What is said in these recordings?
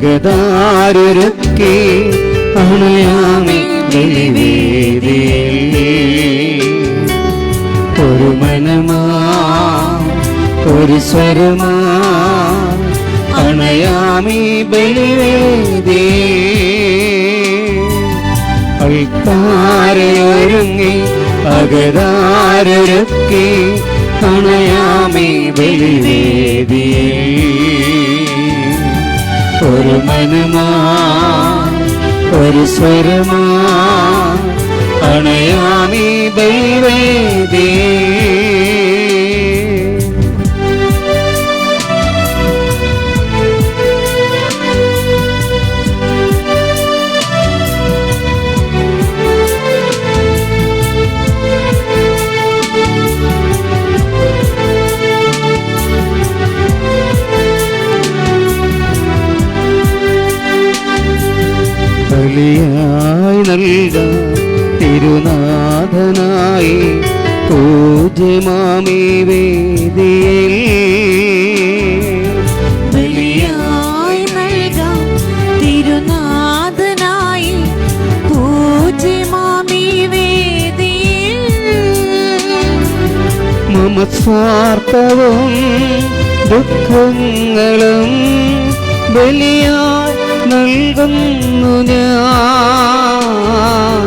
അകതാരൊരുക്കി അണയാമി ബലിവേദിയിൽ. ഒരു മനമാ ഒരു സ്വരമാ അണയാമി ബലിവേദിയിൽ. അൾത്താരയൊരുങ്ങി അകതാരൊരുക്കി അണയാമി ബലിവേദിയിൽ. ഒരു മനമാ ഒരു സ്വരമാ അണയാമി ബലിവേദിയിൽ. ബലിയായി നൽകാം തിരുനാഥനായി പൂജ്യമാമി വേദിയിൽ. ബലിയായി നൽകാം തിരുനാഥനായി പൂജ്യമാമി വേദിയിൽ. മമ സ്വാർത്ഥവും ദുഃഖങ്ങളും ബലിയായി നൽകുന്നു ഞാൻ.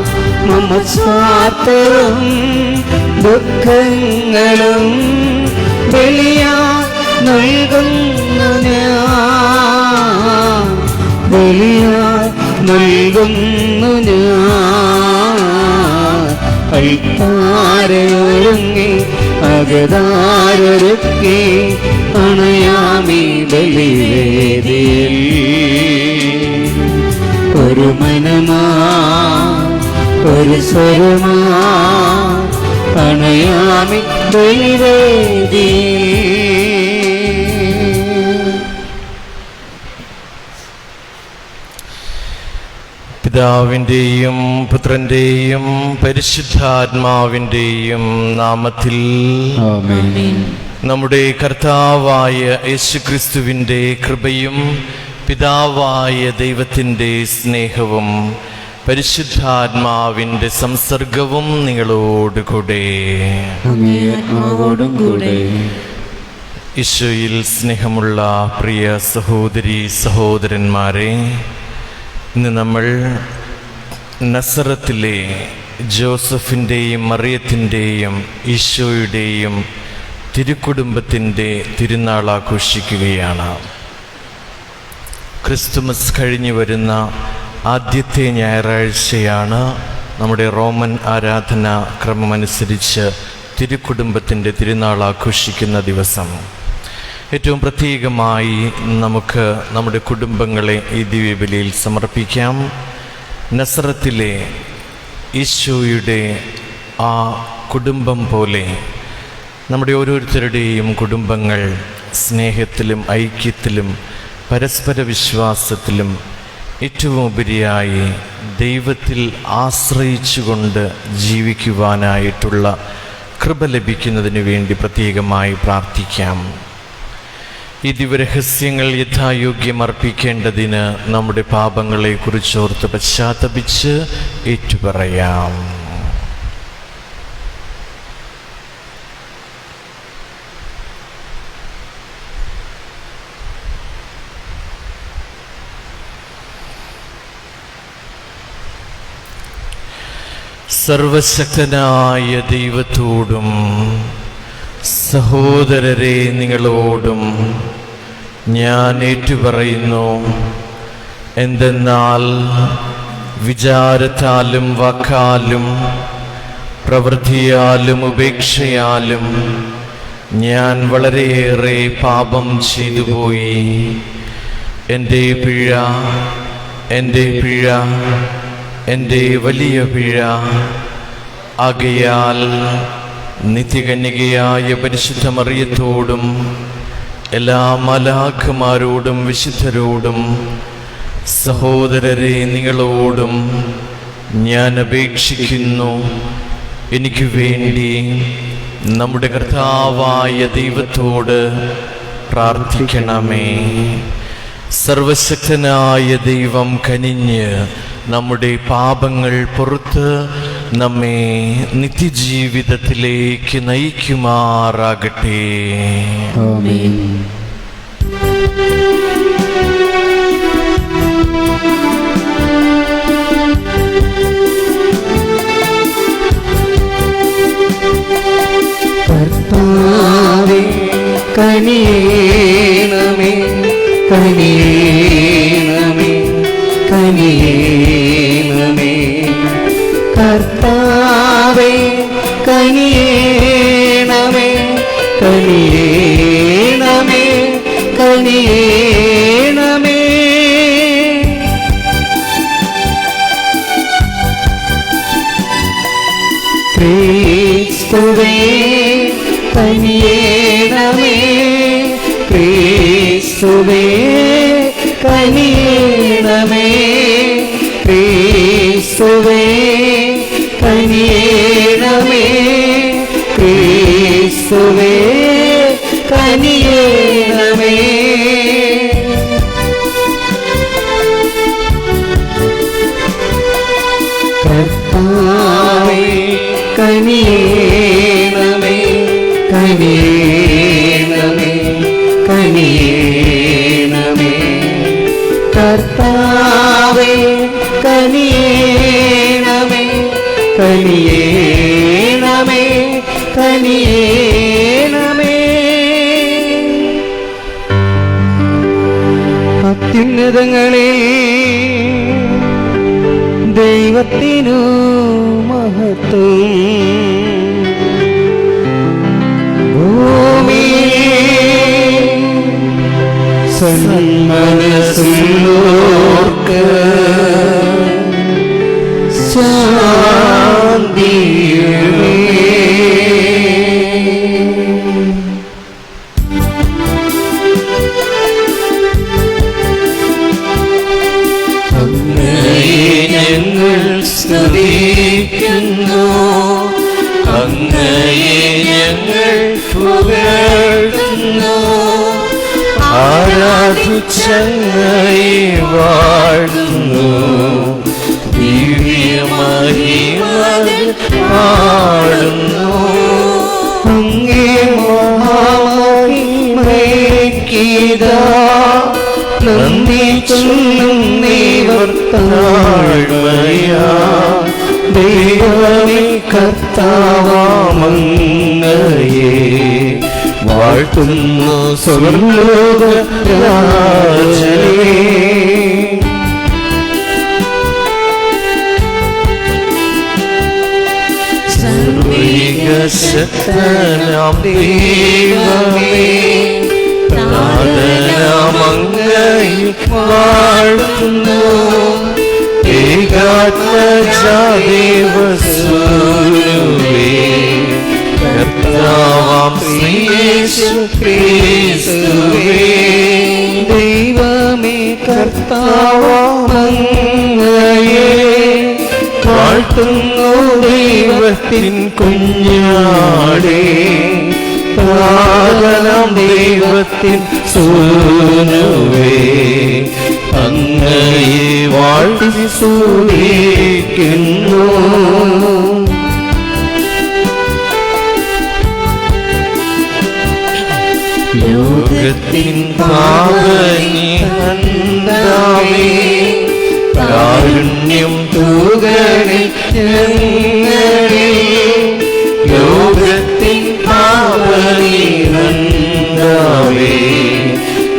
മമ സ്വാർത്ഥവും ദുഃഖങ്ങളും ബലിയായി നൽകുന്നു ഞാൻ. ബലിയായി നൽകുന്നു ഞാൻ. അൾത്താരയൊരുങ്ങി അകതാരൊരുക്കി അണയാമി ബലിവേദിയിൽ. ഒരു മനമാ ഒരു സ്വരമാ അണയാമി ബലിവേദിയിൽ. പിതാവിൻ്റെയും പുത്രൻ്റെയും പരിശുദ്ധാത്മാവിൻ്റെയും നാമത്തിൽ ആമേൻ. നമ്മുടെ കർത്താവായ യേശുക്രിസ്തുവിൻ്റെ കൃപയും പിതാവായ ദൈവത്തിൻ്റെ സ്നേഹവും പരിശുദ്ധാത്മാവിൻ്റെ സംസർഗവും നിങ്ങളോടുകൂടെ. ഈശോയിൽ സ്നേഹമുള്ള പ്രിയ സഹോദരി സഹോദരന്മാരെ, ഇന്ന് നമ്മൾ നസറത്തിലെ ജോസഫിൻ്റെയും മറിയത്തിൻ്റെയും ഈശോയുടെയും തിരുക്കുടുംബത്തിൻ്റെ തിരുനാൾ ആഘോഷിക്കുകയാണ്. ക്രിസ്തുമസ് കഴിഞ്ഞു വരുന്ന ആദ്യത്തെ ഞായറാഴ്ചയാണ് നമ്മുടെ റോമൻ ആരാധനാ ക്രമമനുസരിച്ച് തിരുക്കുടുംബത്തിൻ്റെ തിരുനാൾ ആഘോഷിക്കുന്ന ദിവസം. ഏറ്റവും പ്രത്യേകമായി നമുക്ക് നമ്മുടെ കുടുംബങ്ങളെ ഈ ദിവ്യബലിയിൽ സമർപ്പിക്കാം. നസറത്തിലെ ഈശോയുടെ ആ കുടുംബം പോലെ നമ്മുടെ ഓരോരുത്തരുടെയും കുടുംബങ്ങൾ സ്നേഹത്തിലും ഐക്യത്തിലും പരസ്പര വിശ്വാസത്തിലും ഏറ്റവും ഉപരിയായി ദൈവത്തിൽ ആശ്രയിച്ചുകൊണ്ട് ജീവിക്കുവാനായിട്ടുള്ള കൃപ ലഭിക്കുന്നതിന് വേണ്ടി പ്രത്യേകമായി പ്രാർത്ഥിക്കാം. ഈ ദിവ്യരഹസ്യങ്ങൾ യഥായോഗ്യം അർപ്പിക്കേണ്ടതിന് നമ്മുടെ പാപങ്ങളെക്കുറിച്ചോർത്ത് പശ്ചാത്തപിച്ച് ഏറ്റുപറയാം. സർവശക്തനായ ദൈവത്തോടും സഹോദരരെ നിങ്ങളോടും ഞാൻ ഏറ്റുപറയുന്നു. എന്തെന്നാൽ വിചാരത്താലും വാക്കാലും പ്രവൃത്തിയാലും ഉപേക്ഷയാലും ഞാൻ വളരെയേറെ പാപം ചെയ്തുപോയി. എൻ്റെ പിഴ, എൻ്റെ പിഴ, എൻ്റെ വലിയ പിഴ. ആകയാൽ നിത്യകന്യകയായ പരിശുദ്ധ മറിയത്തോടും എല്ലാ മാലാഖമാരോടും വിശുദ്ധരോടും സഹോദരരെ നിങ്ങളോടും ഞാൻ അപേക്ഷിക്കുന്നു, എനിക്ക് വേണ്ടി നമ്മുടെ കർത്താവായ ദൈവത്തോട് പ്രാർത്ഥിക്കണമേ. സർവശക്തനായ ദൈവം കനിഞ്ഞ് നമ്മുടെ പാപങ്ങൾ പുറത്ത് നമ്മെ നിത്യജീവിതത്തിലേക്ക് നയിക്കുമാറാകട്ടെ. ആമേൻ. കർത്താവേ കനിയേണമേ, കനിയേണമേ, കനിയേണമേ. കർത്താവേ കനിയേണമേ, കനിയേണമേ, കനിയേണമേ. ക്രിസ്തുവേ കനിയേണമേ, ക്രിസ്തുവേ കനിയേണമേ, ക്രിസ്തുവേ കനിയേണമേ, ക്രിസ്തുവേ കനിയേണമേ. കർത്താവേ കനിയേണമേ, കനിയേണമേ, കനിയേണമേ. കർത്താവേ കനിയേണമേ, കനിയേണമേ, കനിയേണമേ. അത്യുന്നതങ്ങളെ ദൈവത്തിനു മഹത്വം, സന്മനസ്സുള്ളോർക്ക് ശാന്തിയുമേ. അങ്ങയെ ഞങ്ങൾ സ്തുതിക്കുന്നു, അങ്ങയെ ഞങ്ങൾ പുകഴ്ത്തുന്നു, ആരാധിച്ചങ്ങയെ വാഴ്ത്തുന്നു, ദിവ്യമഹിമകൾ പാടുന്നു. അങ്ങേ മഹാമഹിമയ്ക്കിതാ നന്ദി ചൊല്ലുന്നീവർ താഴ്മയാ. ദൈവമേ കർത്താവാമങ്ങയെ വാഴ്ത്തുന്നു സ്വർലോകരാജനേ. സർവ്വശക്തനാം ദൈവമേ നാഥനാമങ്ങയെ വാഴ്ത്തുന്നു, ഏകാത്മജാദേവസൂനുവേ കർത്താവാം ശ്രീയേശു ക്രിസ്തുവേ. ദൈവമേ കർത്താവാമങ്ങയെ വാഴ്ത്തുന്നു, ദൈവത്തിൻ കുഞ്ഞാടേ, പാവനാം ദൈവത്തിൻ സൂനുവേ, അങ്ങയെ വാഴ്ത്തി സ്തുതിക്കുന്നു. ലോകത്തിൻ പാവനിഹന്താവേ, കാരുണ്യം തൂകണേ ഞങ്ങളിൽ. ലോകത്തിൻ പാവനിഹന്താവേ,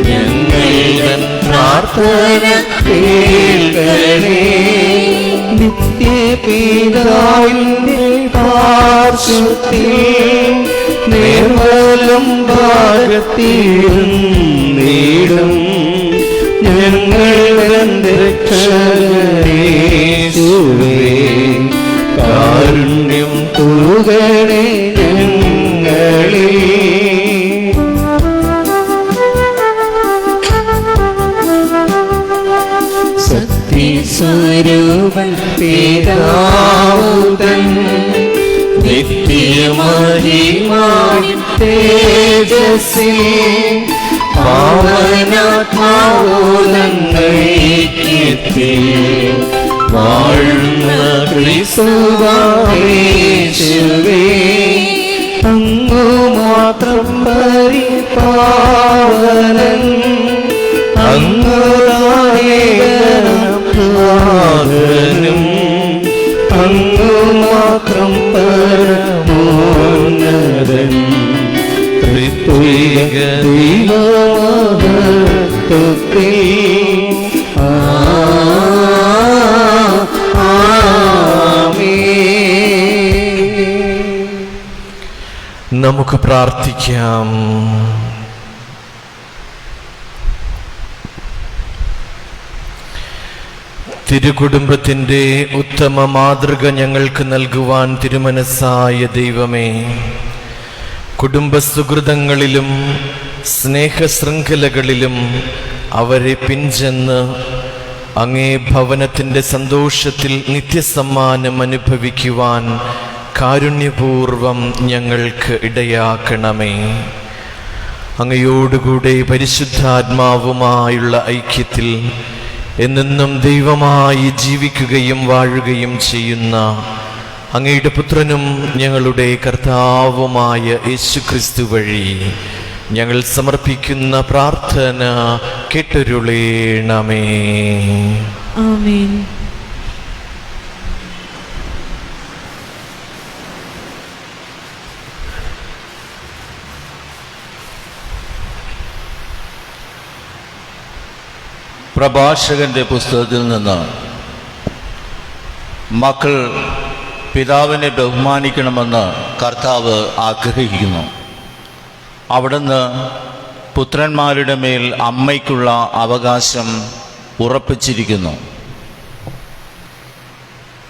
ഞങ്ങളുടെ പ്രാർത്ഥന കേൾക്കണേ. നിത്യപിതാവിന്റെ പാർശ്വത്തിൽ നിർമ്മലം ഭാഗത്തിലും നേടും ഞങ്ങളുടെ രക്ഷകനേശുവേ, കാരുണ്യം തൂകണേ ഞങ്ങളിൽ. സത്യസ്വരൂപൻ പിതാവുതൻ നിത്യമഹിമാവിൻ തേജസ്സിൽ പാവനാത്മാവോലങ്ങൈക്യത്തിൽ വാഴുന്ന ക്രിസ്തുവായേശുവേ, അങ്ങു മാത്രം പരിപാവനൻ, അങ്ങു നായകനും, അങ്ങു മാത്രം പരമോന്നതൻ. ത്രിത്വൈക ദൈവമഹത്വത്തിൽ നമുക്ക് പ്രാർത്ഥിക്കാം. തിരുകുടുംബത്തിൻ്റെ ഉത്തമ മാതൃക ഞങ്ങൾക്ക് നൽകുവാൻ തിരുമനസ്സായ ദൈവമേ, കുടുംബസുഹൃതങ്ങളിലും സ്നേഹശൃംഖലകളിലും അവരെ പിൻചെന്ന് അങ്ങേ ഭവനത്തിൻ്റെ സന്തോഷത്തിൽ നിത്യസമ്മാനം അനുഭവിക്കുവാൻ കാരുണ്യപൂർവം ഞങ്ങൾക്ക് ഇടയാക്കണമേ. അങ്ങയോടുകൂടെ പരിശുദ്ധാത്മാവുമായുള്ള ഐക്യത്തിൽ എന്നെന്നും ദൈവമായി ജീവിക്കുകയും വാഴുകയും ചെയ്യുന്ന അങ്ങയുടെ പുത്രനും ഞങ്ങളുടെ കർത്താവുമായ യേശുക്രിസ്തു വഴി ഞങ്ങൾ സമർപ്പിക്കുന്ന പ്രാർത്ഥന കേട്ടരുളേണമേ. ആമേൻ. പ്രഭാഷകന്റെ പുസ്തകത്തിൽ നിന്ന് മക്കൾ പിതാവിനെ ബഹുമാനിക്കണമെന്ന് കർത്താവ് ആഗ്രഹിക്കുന്നു. അവിടുന്ന് പുത്രന്മാരുടെ മേൽ അമ്മയ്ക്കുള്ള അവകാശം ഉറപ്പിച്ചിരിക്കുന്നു.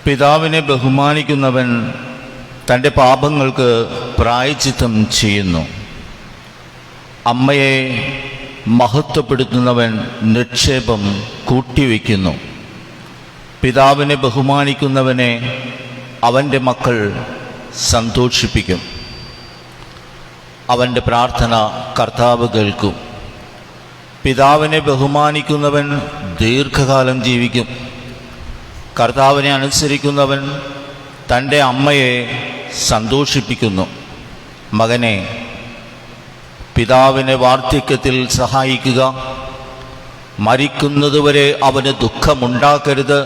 പിതാവിനെ ബഹുമാനിക്കുന്നവൻ തൻ്റെ പാപങ്ങൾക്ക് പ്രായശ്ചിത്തം ചെയ്യുന്നു. അമ്മയെ മഹത്വപ്പെടുത്തുന്നവൻ നിക്ഷേപം കൂട്ടിവെക്കുന്നു. പിതാവിനെ ബഹുമാനിക്കുന്നവനെ അവൻ്റെ മക്കൾ സന്തോഷിപ്പിക്കും. അവൻ്റെ പ്രാർത്ഥന കർത്താവ് കേൾക്കും. പിതാവിനെ ബഹുമാനിക്കുന്നവൻ ദീർഘകാലം ജീവിക്കും. കർത്താവിനെ അനുസരിക്കുന്നവൻ തൻ്റെ അമ്മയെ സന്തോഷിപ്പിക്കുന്നു. മകനെ, പിതാവിനെ വാർദ്ധക്യത്തിൽ സഹായിക്കുക. മരിക്കുന്നതുവരെ അവന് ദുഃഖമുണ്ടാക്കരുത്.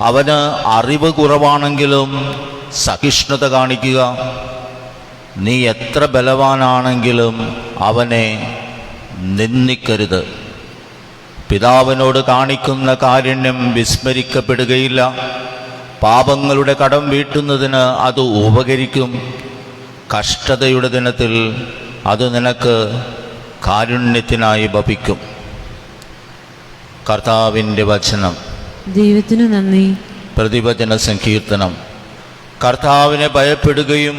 അവന് അറിവ് കുറവാണെങ്കിലും സഹിഷ്ണുത കാണിക്കുക. നീ എത്ര ബലവാനാണെങ്കിലും അവനെ നിന്ദിക്കരുത്. പിതാവിനോട് കാണിക്കുന്ന കാരുണ്യം വിസ്മരിക്കപ്പെടുകയില്ല. പാപങ്ങളുടെ കടം വീട്ടുന്നതിന് അത് ഉപകരിക്കും. കഷ്ടതയുടെ ദിനത്തിൽ അത് നിനക്ക് കാരുണ്യത്തിനായി ഭവിക്കും. കർത്താവിൻ്റെ വചനം. ദൈവത്തിനു നന്ദി. പ്രതിവചന സങ്കീർത്തനം. കർത്താവിനെ ഭയപ്പെടുകയും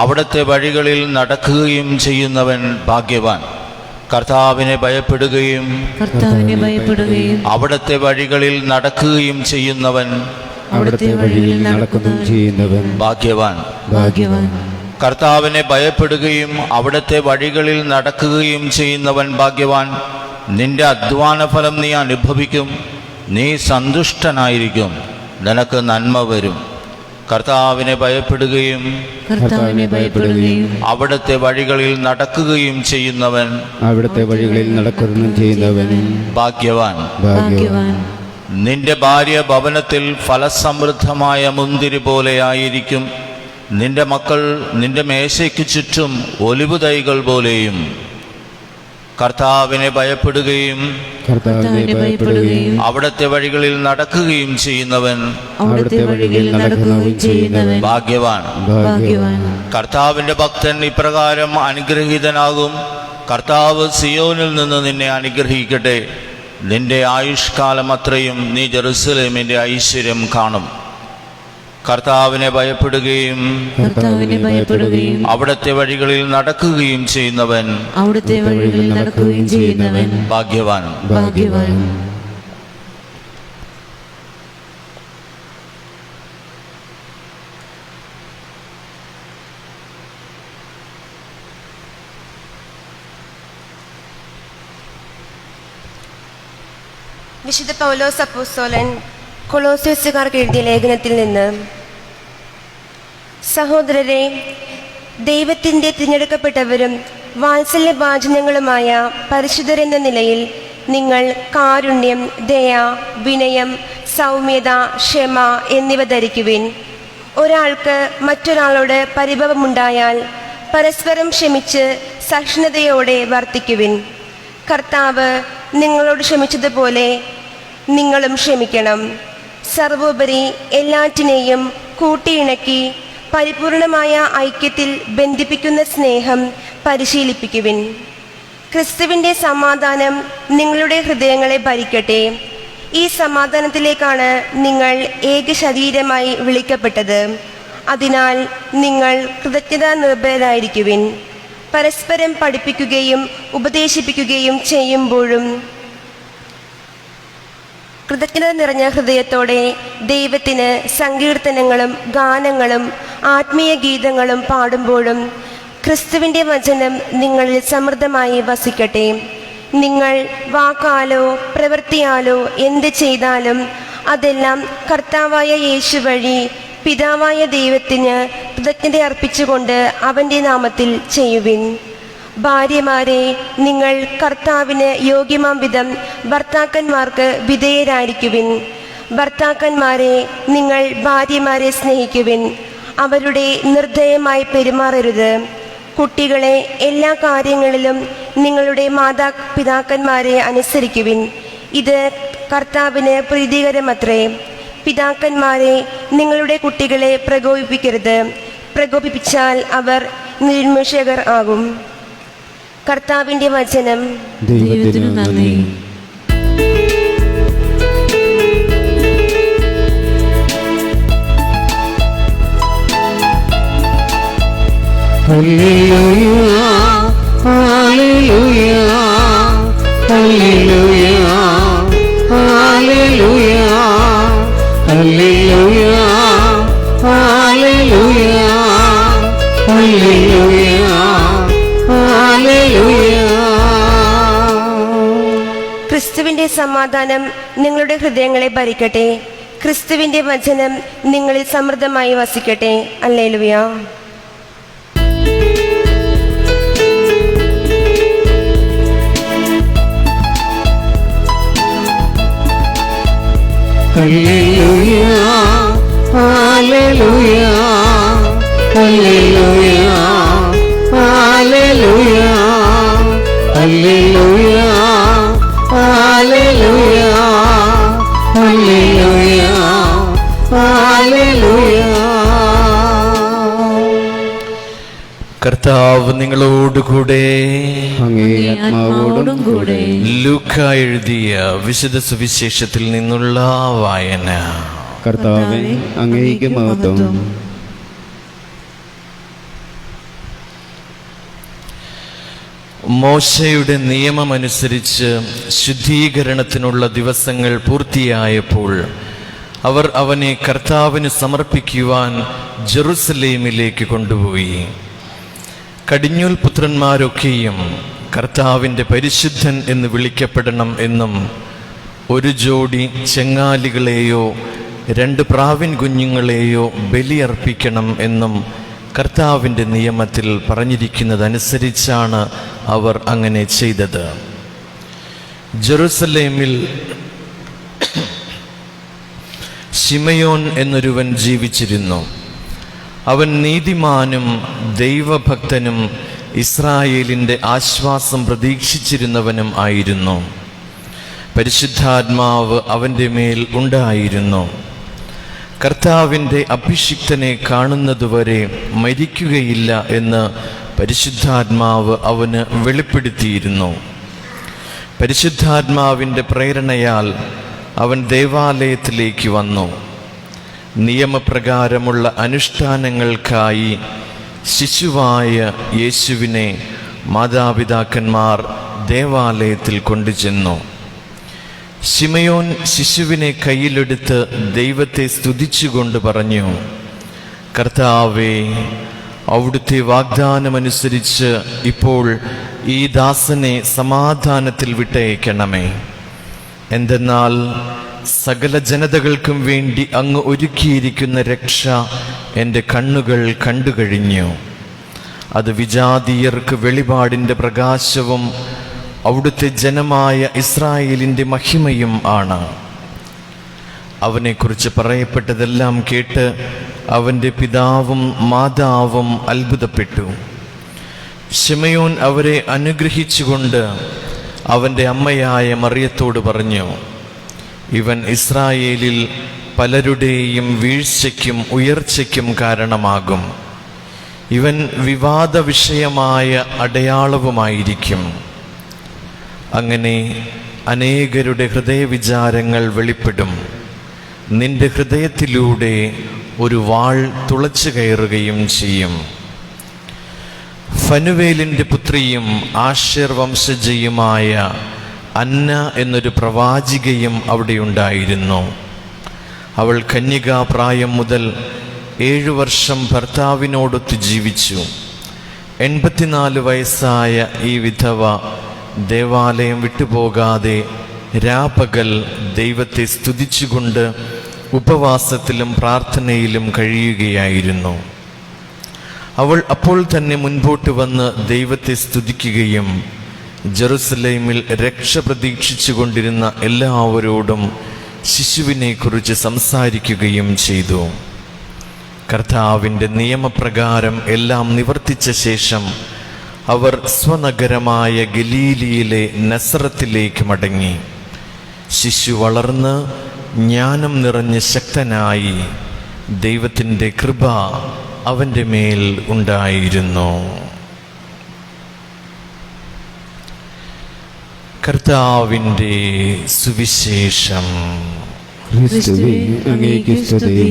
അവിടുത്തെ വഴികളിൽ നടക്കുകയും ചെയ്യുന്നവൻ ഭാഗ്യവാൻ. കർത്താവിനെ ഭയപ്പെടുകയും അവിടുത്തെ വഴികളിൽ നടക്കുകയും ചെയ്യുന്നവൻ ഭാഗ്യവാൻ. കർത്താവിനെ ഭയപ്പെടുകയും അവിടുത്തെ വഴികളിൽ നടക്കുകയും ചെയ്യുന്നവൻ ഭാഗ്യവാൻ. നിന്റെ അധ്വാനഫലം നീ അനുഭവിക്കും. നീ സന്തുഷ്ടനായിരിക്കും. നിനക്ക് നന്മ വരും. കർത്താവിനെ ഭയപ്പെടുകയും അവിടുത്തെ വഴികളിൽ നടക്കുകയും ചെയ്യുന്നവൻ ഭാഗ്യവാൻ. നിന്റെ ഭാര്യ ഭവനത്തിൽ ഫലസമൃദ്ധമായ മുന്തിരി പോലെയായിരിക്കും. നിന്റെ മക്കൾ നിന്റെ മേശയ്ക്ക് ചുറ്റും ഒലിവു തൈകൾ പോലെയും. കർത്താവിനെ ഭയപ്പെടുകയും അവിടുത്തെ വഴികളിൽ നടക്കുകയും ചെയ്യുന്നവൻ ഭാഗ്യവാൻ. കർത്താവിന്റെ ഭക്തൻ ഇപ്രകാരം അനുഗ്രഹീതനാകും. കർത്താവ് സിയോനിൽ നിന്ന് നിന്നെ അനുഗ്രഹിക്കട്ടെ. നിന്റെ ആയുഷ്കാലം അത്രയും നീ ജെറുസലേമിന്റെ ഐശ്വര്യം കാണും. കർത്താവിനെ ഭയപ്പെടുകയും അവിടുത്തെ വഴികളിൽ നടക്കുകയും ചെയ്യുന്നവൻ ഭാഗ്യവാൻ. വിശുദ്ധ പൗലോസ് അപ്പോസ്തലൻ കൊളോസ്യസുകാർക്ക് എഴുതിയ ലേഖനത്തിൽ നിന്ന്: സഹോദരരെ, ദൈവത്തിൻ്റെ തിരഞ്ഞെടുക്കപ്പെട്ടവരും വാത്സല്യഭാജനങ്ങളുമായ പരിശുദ്ധരെന്ന നിലയിൽ നിങ്ങൾ കാരുണ്യം, ദയ, വിനയം, സൗമ്യത, ക്ഷമ എന്നിവ ധരിക്കുവിൻ. ഒരാൾക്ക് മറ്റൊരാളോട് പരിഭവമുണ്ടായാൽ പരസ്പരം ക്ഷമിച്ച് സഹിഷ്ണുതയോടെ വർത്തിക്കുവിൻ. കർത്താവ് നിങ്ങളോട് ക്ഷമിച്ചതുപോലെ നിങ്ങളും ക്ഷമിക്കണം. സർവോപരി എല്ലാറ്റിനെയും കൂട്ടിയിണക്കി പരിപൂർണമായ ഐക്യത്തിൽ ബന്ധിപ്പിക്കുന്ന സ്നേഹം പരിശീലിപ്പിക്കുവിൻ. ക്രിസ്തുവിൻ്റെ സമാധാനം നിങ്ങളുടെ ഹൃദയങ്ങളെ ഭരിക്കട്ടെ. ഈ സമാധാനത്തിലേക്കാണ് നിങ്ങൾ ഏക ശരീരമായി വിളിക്കപ്പെട്ടത്. അതിനാൽ നിങ്ങൾ കൃതജ്ഞതാ നിർഭരരായിരിക്കുവിൻ. പരസ്പരം പഠിപ്പിക്കുകയും ഉപദേശിപ്പിക്കുകയും ചെയ്യുമ്പോഴും കൃതജ്ഞത നിറഞ്ഞ ഹൃദയത്തോടെ ദൈവത്തിന് സങ്കീർത്തനങ്ങളും ഗാനങ്ങളും ആത്മീയ ഗീതങ്ങളും പാടുമ്പോഴും ക്രിസ്തുവിൻ്റെ വചനം നിങ്ങളിൽ സമൃദ്ധമായി വസിക്കട്ടെ. നിങ്ങൾ വാക്കാലോ പ്രവൃത്തിയാലോ എന്ത് ചെയ്താലും അതെല്ലാം കർത്താവായ യേശു വഴി പിതാവായ ദൈവത്തിന് കൃതജ്ഞത അർപ്പിച്ചുകൊണ്ട് അവൻ്റെ നാമത്തിൽ ചെയ്യുവിൻ. ഭാര്യമാരെ, നിങ്ങൾ കർത്താവിന് യോഗ്യമാം വിധം ഭർത്താക്കന്മാർക്ക് വിധേയരായിരിക്കുവിൻ. ഭർത്താക്കന്മാരെ, നിങ്ങൾ ഭാര്യമാരെ സ്നേഹിക്കുവിൻ. അവരുടെ നിർദ്ദയമായി പെരുമാറരുത്. കുട്ടികളെ, എല്ലാ കാര്യങ്ങളിലും നിങ്ങളുടെ മാതാപിതാക്കന്മാരെ അനുസരിക്കുവിൻ. ഇത് കർത്താവിന് പ്രീതികരമത്രേ. പിതാക്കന്മാരെ, നിങ്ങളുടെ കുട്ടികളെ പ്രകോപിപ്പിക്കരുത്. പ്രകോപിപ്പിച്ചാൽ അവർ നിഷ്മിഷകർ ആകും. കർത്താവിൻ്റെ വചനം. ദൈവത്തിനു നന്ദി. ഹല്ലേലൂയ, ഹല്ലേലൂയ, ഹല്ലേലൂയ, ഹല്ലേലൂയ, ഹല്ലേലൂയ, ഹല്ലേലൂയ, ഹല്ലേലൂയ, ഹല്ലേലൂയ. ക്രിസ്തുവിൻ്റെ സമാധാനം നിങ്ങളുടെ ഹൃദയങ്ങളെ ഭരിക്കട്ടെ. ക്രിസ്തുവിൻ്റെ വചനം നിങ്ങളിൽ സമൃദ്ധമായി വസിക്കട്ടെ. ഹല്ലേലൂയ. ഹല്ലേലൂയ, ഹല്ലേലൂയ, ഹല്ലേലൂയ, ഹല്ലേലൂയ, ഹല്ലേലൂയ, ഹല്ലേലൂയ, ഹല്ലേലൂയ, ഹല്ലേലൂയ. കർത്താവ് നിങ്ങളോടുകൂടെ. അങ്ങേ ആത്മാവോടും കൂടെ. ലൂക്ക എഴുതിയ വിശുദ്ധ സുവിശേഷത്തിൽ നിന്നുള്ള വായന. കർത്താവേ, അങ്ങേക്ക് മഹത്വം. മോശയുടെ നിയമമനുസരിച്ച് ശുദ്ധീകരണത്തിനുള്ള ദിവസങ്ങൾ പൂർത്തിയായപ്പോൾ അവർ അവനെ കർത്താവിന് സമർപ്പിക്കുവാൻ ജെറുസലേമിലേക്ക് കൊണ്ടുപോയി. കടിഞ്ഞൂൽ പുത്രന്മാരൊക്കെയും കർത്താവിൻ്റെ പരിശുദ്ധൻ എന്ന് വിളിക്കപ്പെടണം എന്നും ഒരു ജോഡി ചെങ്ങാലികളെയോ 2 പ്രാവിൻ കുഞ്ഞുങ്ങളെയോ ബലിയർപ്പിക്കണം എന്നും കർത്താവിൻ്റെ നിയമത്തിൽ പറഞ്ഞിരിക്കുന്നതനുസരിച്ചാണ് അവർ അങ്ങനെ ചെയ്തത്. ജെറുസലേമിൽ ശിമയോൻ എന്നൊരുവൻ ജീവിച്ചിരുന്നു. അവൻ നീതിമാനും ദൈവഭക്തനും ഇസ്രായേലിൻ്റെ ആശ്വാസം പ്രതീക്ഷിച്ചിരുന്നവനും ആയിരുന്നു. പരിശുദ്ധാത്മാവ് അവൻ്റെ മേൽ ഉണ്ടായിരുന്നു. കർത്താവിൻ്റെ അഭിഷിക്തനെ കാണുന്നതുവരെ മരിക്കുകയില്ല എന്ന് പരിശുദ്ധാത്മാവ് അവന് വെളിപ്പെടുത്തിയിരുന്നു. പരിശുദ്ധാത്മാവിൻ്റെ പ്രേരണയാൽ അവൻ ദേവാലയത്തിലേക്ക് വന്നു. നിയമപ്രകാരമുള്ള അനുഷ്ഠാനങ്ങൾക്കായി ശിശുവായ യേശുവിനെ മാതാപിതാക്കന്മാർ ദേവാലയത്തിൽ കൊണ്ടുചെന്നു. ശിമയോൻ ശിശുവിനെ കയ്യിലെടുത്ത് ദൈവത്തെ സ്തുതിച്ചുകൊണ്ട് പറഞ്ഞു: കർത്താവേ, അവിടുത്തെ വാഗ്ദാനമനുസരിച്ച് ഇപ്പോൾ ഈ ദാസനെ സമാധാനത്തിൽ വിട്ടയക്കണമേ. എന്തെന്നാൽ സകല ജനതകൾക്കും വേണ്ടി അങ്ങ് ഒരുക്കിയിരിക്കുന്ന രക്ഷ എൻ്റെ കണ്ണുകൾ കണ്ടുകഴിഞ്ഞു. അത് വിജാതീയർക്ക് വെളിപാടിൻ്റെ പ്രകാശവും അവിടുത്തെ ജനമായ ഇസ്രായേലിൻ്റെ മഹിമയും ആണ്. അവനെക്കുറിച്ച് പറയപ്പെട്ടതെല്ലാം കേട്ട് അവൻ്റെ പിതാവും മാതാവും അത്ഭുതപ്പെട്ടു. ശിമയോൻ അവരെ അനുഗ്രഹിച്ചുകൊണ്ട് അവൻ്റെ അമ്മയായ മറിയത്തോട് പറഞ്ഞു, ഇവൻ ഇസ്രായേലിൽ പലരുടെയും വീഴ്ചയ്ക്കും ഉയർച്ചയ്ക്കും കാരണമാകും. ഇവൻ വിവാദ വിഷയമായ അടയാളവുമായിരിക്കും. അങ്ങനെ അനേകരുടെ ഹൃദയവിചാരങ്ങൾ വെളിപ്പെടും. നിന്റെ ഹൃദയത്തിലൂടെ ഒരു വാൾ തുളച്ചു കയറുകയും ചെയ്യും. ഫനുവേലിൻ്റെ പുത്രിയും ആശേർ വംശജയുമായ അന്ന എന്നൊരു പ്രവാചികയും അവിടെയുണ്ടായിരുന്നു. അവൾ കന്യകാപ്രായം മുതൽ 7 വർഷം ഭർത്താവിനോടൊത്ത് ജീവിച്ചു. 84 വയസ്സായ ഈ വിധവ ദേവാലയം വിട്ടുപോകാതെ രാപകൽ ദൈവത്തെ സ്തുതിച്ചുകൊണ്ട് ഉപവാസത്തിലും പ്രാർത്ഥനയിലും കഴിയുകയായിരുന്നു. അവൾ അപ്പോൾ തന്നെ മുൻപോട്ട് വന്ന് ദൈവത്തെ സ്തുതിക്കുകയും ജെറുസലേമിൽ രക്ഷ പ്രതീക്ഷിച്ചു കൊണ്ടിരുന്ന എല്ലാവരോടും ശിശുവിനെക്കുറിച്ച് സംസാരിക്കുകയും ചെയ്തു. കർത്താവിൻ്റെ നിയമപ്രകാരം എല്ലാം നിവർത്തിച്ച ശേഷം അവർ സ്വനഗരമായ ഗലീലിയിലെ നസറത്തിലേക്ക് മടങ്ങി. ശിശു വളർന്ന് ജ്ഞാനം നിറഞ്ഞ് ശക്തനായി. ദൈവത്തിൻ്റെ കൃപ അവൻ്റെ മേൽ ഉണ്ടായിരുന്നു. കർത്താവിൻ്റെ സുവിശേഷം. ക്രിസ്തുവേ അങ്ങേക്ക് സ്തുതി.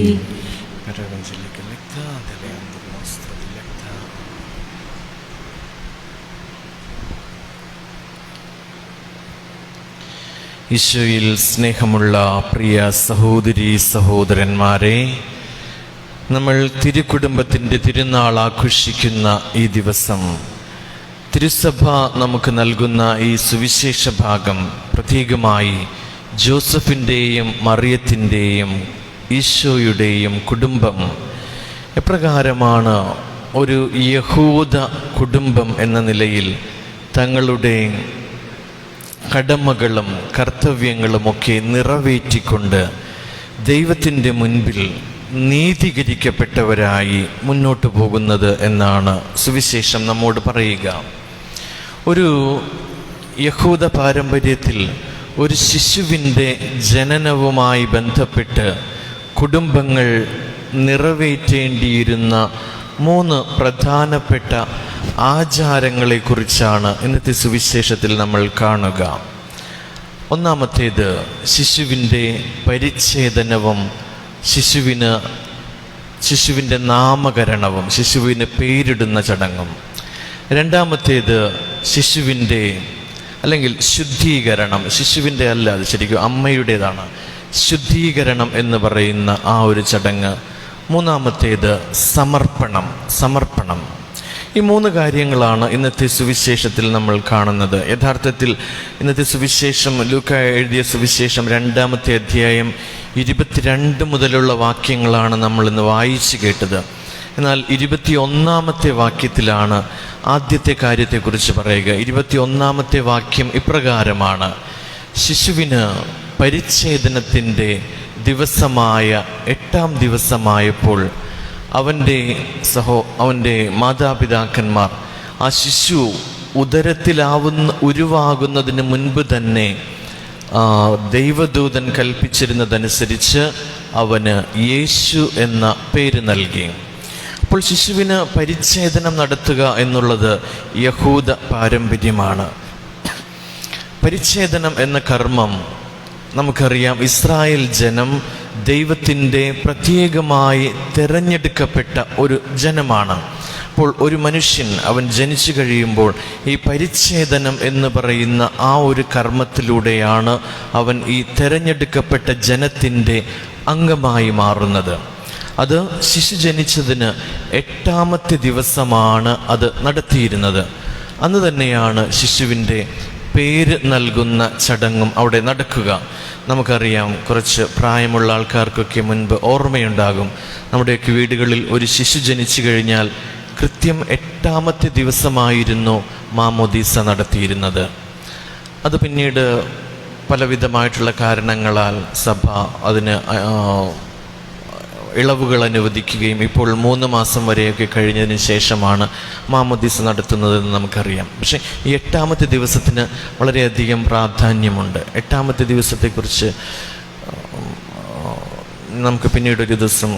ഈശോയിൽ സ്നേഹമുള്ള പ്രിയ സഹോദരീ സഹോദരന്മാരെ, നമ്മൾ തിരുക്കുടുംബത്തിൻ്റെ തിരുനാൾ ആഘോഷിക്കുന്ന ഈ ദിവസം തിരുസഭ നമുക്ക് നൽകുന്ന ഈ സുവിശേഷ ഭാഗം പ്രത്യേകമായി ജോസഫിൻ്റെയും മറിയത്തിൻ്റെയും ഈശോയുടെയും കുടുംബം എപ്രകാരമാണ് ഒരു യഹൂദ കുടുംബം എന്ന നിലയിൽ തങ്ങളുടെ കടമകളും കർത്തവ്യങ്ങളുമൊക്കെ നിറവേറ്റിക്കൊണ്ട് ദൈവത്തിൻ്റെ മുൻപിൽ നീതീകരിക്കപ്പെട്ടവരായി മുന്നോട്ട് പോകുന്നത് എന്നാണ് സുവിശേഷം നമ്മോട് പറയുക. ഒരു യഹൂദ പാരമ്പര്യത്തിൽ ഒരു ശിശുവിൻ്റെ ജനനവുമായി ബന്ധപ്പെട്ട് കുടുംബങ്ങൾ നിറവേറ്റേണ്ടിയിരുന്ന 3 പ്രധാനപ്പെട്ട ആചാരങ്ങളെക്കുറിച്ചാണ് ഇന്നത്തെ സുവിശേഷത്തിൽ നമ്മൾ കാണുക. ഒന്നാമത്തേത് ശിശുവിൻ്റെ പരിച്ഛേദനവും ശിശുവിൻ്റെ നാമകരണവും ശിശുവിന് പേരിടുന്ന ചടങ്ങും. രണ്ടാമത്തേത് ശിശുവിൻ്റെ അല്ലെങ്കിൽ ശുദ്ധീകരണം, ശിശുവിൻ്റെ അല്ല, അത് ശരിക്കും അമ്മയുടേതാണ്, ശുദ്ധീകരണം എന്ന് പറയുന്ന ആ ഒരു ചടങ്ങ്. മൂന്നാമത്തേത് സമർപ്പണം. ഈ 3 കാര്യങ്ങളാണ് ഇന്നത്തെ സുവിശേഷത്തിൽ നമ്മൾ കാണുന്നത്. യഥാർത്ഥത്തിൽ ഇന്നത്തെ സുവിശേഷം ലൂക്ക എഴുതിയ സുവിശേഷം 2-ാമത്തെ അധ്യായം 22 മുതലുള്ള വാക്യങ്ങളാണ് നമ്മൾ ഇന്ന് വായിച്ചു കേട്ടത്. എന്നാൽ 21-ാമത്തെ വാക്യത്തിലാണ് ആദ്യത്തെ കാര്യത്തെക്കുറിച്ച് പറയുക. 21-ാമത്തെ വാക്യം ഇപ്രകാരമാണ്: ശിശുവിന് പരിച്ഛേദനത്തിൻ്റെ ദിവസമായ 8-ാം ദിവസമായപ്പോൾ അവൻ്റെ മാതാപിതാക്കന്മാർ ആ ശിശു ഉരുവാകുന്നതിന് മുൻപ് തന്നെ ദൈവദൂതൻ കൽപ്പിച്ചിരുന്നതനുസരിച്ച് അവന് യേശു എന്ന പേര് നൽകി. അപ്പോൾ ശിശുവിന് പരിച്ഛേദനം നടത്തുക എന്നുള്ളത് യഹൂദ പാരമ്പര്യമാണ്. പരിച്ഛേദനം എന്ന കർമ്മം നമുക്കറിയാം, ഇസ്രായേൽ ജനം ദൈവത്തിൻ്റെ പ്രത്യേകമായി തിരഞ്ഞെടുക്കപ്പെട്ട ഒരു ജനമാണ്. അപ്പോൾ ഒരു മനുഷ്യൻ അവൻ ജനിച്ചു കഴിയുമ്പോൾ ഈ പരിച്ഛേദനം എന്ന് പറയുന്ന ആ ഒരു കർമ്മത്തിലൂടെയാണ് അവൻ ഈ തിരഞ്ഞെടുക്കപ്പെട്ട ജനത്തിൻ്റെ അംഗമായി മാറുന്നത്. അത് ശിശു ജനിച്ചതിന് 8-ാമത്തെ ദിവസമാണ് അത് നടത്തിയിരുന്നത്. അന്ന് തന്നെയാണ് ശിശുവിൻ്റെ പേര് നൽകുന്ന ചടങ്ങും അവിടെ നടക്കുക. നമുക്കറിയാം, കുറച്ച് പ്രായമുള്ള ആൾക്കാർക്കൊക്കെ മുൻപ് ഓർമ്മയുണ്ടാകും, നമ്മുടെയൊക്കെ വീടുകളിൽ ഒരു ശിശു ജനിച്ചു കഴിഞ്ഞാൽ കൃത്യം 8ാമത്തെ ദിവസമായിരുന്നു മാമോദീസ നടത്തിയിരുന്നത്. അത് പിന്നീട് പലവിധമായിട്ടുള്ള കാരണങ്ങളാൽ സഭ അതിന് ഇളവുകൾ അനുവദിക്കുകയും ഇപ്പോൾ 3 മാസം വരെയൊക്കെ കഴിഞ്ഞതിന് ശേഷമാണ് മാമോദീസ നടത്തുന്നതെന്ന് നമുക്കറിയാം. പക്ഷേ ഈ 8ാമത്തെ ദിവസത്തിന് വളരെയധികം പ്രാധാന്യമുണ്ട്. 8ാമത്തെ ദിവസത്തെക്കുറിച്ച് നമുക്ക് പിന്നീടൊരു ദിവസം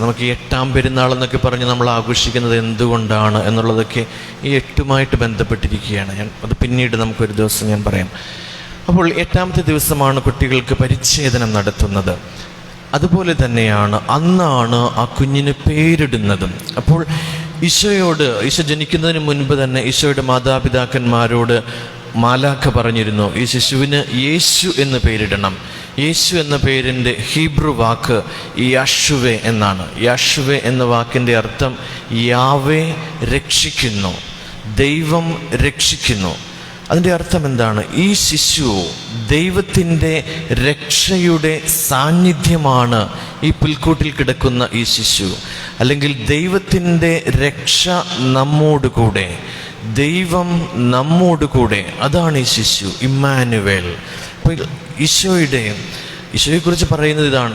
നമുക്ക് ഈ 8ാം പെരുന്നാൾ എന്നൊക്കെ പറഞ്ഞ് നമ്മൾ ആഘോഷിക്കുന്നത് എന്തുകൊണ്ടാണ് എന്നുള്ളതൊക്കെ ഈ 8ഉമായിട്ട് ബന്ധപ്പെട്ടിരിക്കുകയാണ്. അത് പിന്നീട് നമുക്കൊരു ദിവസം ഞാൻ പറയാം. അപ്പോൾ 8ാമത്തെ ദിവസമാണ് കുട്ടികൾക്ക് പരിച്ഛേദനം നടത്തുന്നത്. അതുപോലെ തന്നെയാണ് അന്നാണ് ആ കുഞ്ഞിന് പേരിടുന്നതും. അപ്പോൾ ഈശോ ജനിക്കുന്നതിന് മുൻപ് തന്നെ ഈശോയുടെ മാതാപിതാക്കന്മാരോട് മാലാഖ പറഞ്ഞിരുന്നു, ഈ ശിശുവിന് യേശു എന്ന് പേരിടണം. യേശു എന്ന പേരിൻ്റെ ഹീബ്രു വാക്ക് യാഷുവെ എന്നാണ്. യാഷുവെ എന്ന വാക്കിൻ്റെ അർത്ഥം യാവേ രക്ഷിക്കുന്നു, ദൈവം രക്ഷിക്കുന്നു. അതിൻ്റെ അർത്ഥം എന്താണ്? ഈ ശിശു ദൈവത്തിൻ്റെ രക്ഷയുടെ സാന്നിധ്യമാണ്. ഈ പുൽക്കൂട്ടിൽ കിടക്കുന്ന ഈ ശിശു, അല്ലെങ്കിൽ ദൈവത്തിൻ്റെ രക്ഷ നമ്മോടുകൂടെ, ദൈവം നമ്മോടുകൂടെ, അതാണ് ഈ ശിശു, ഇമ്മാനുവേൽ. അപ്പോൾ ഈശോയെക്കുറിച്ച് പറയുന്നത് ഇതാണ്,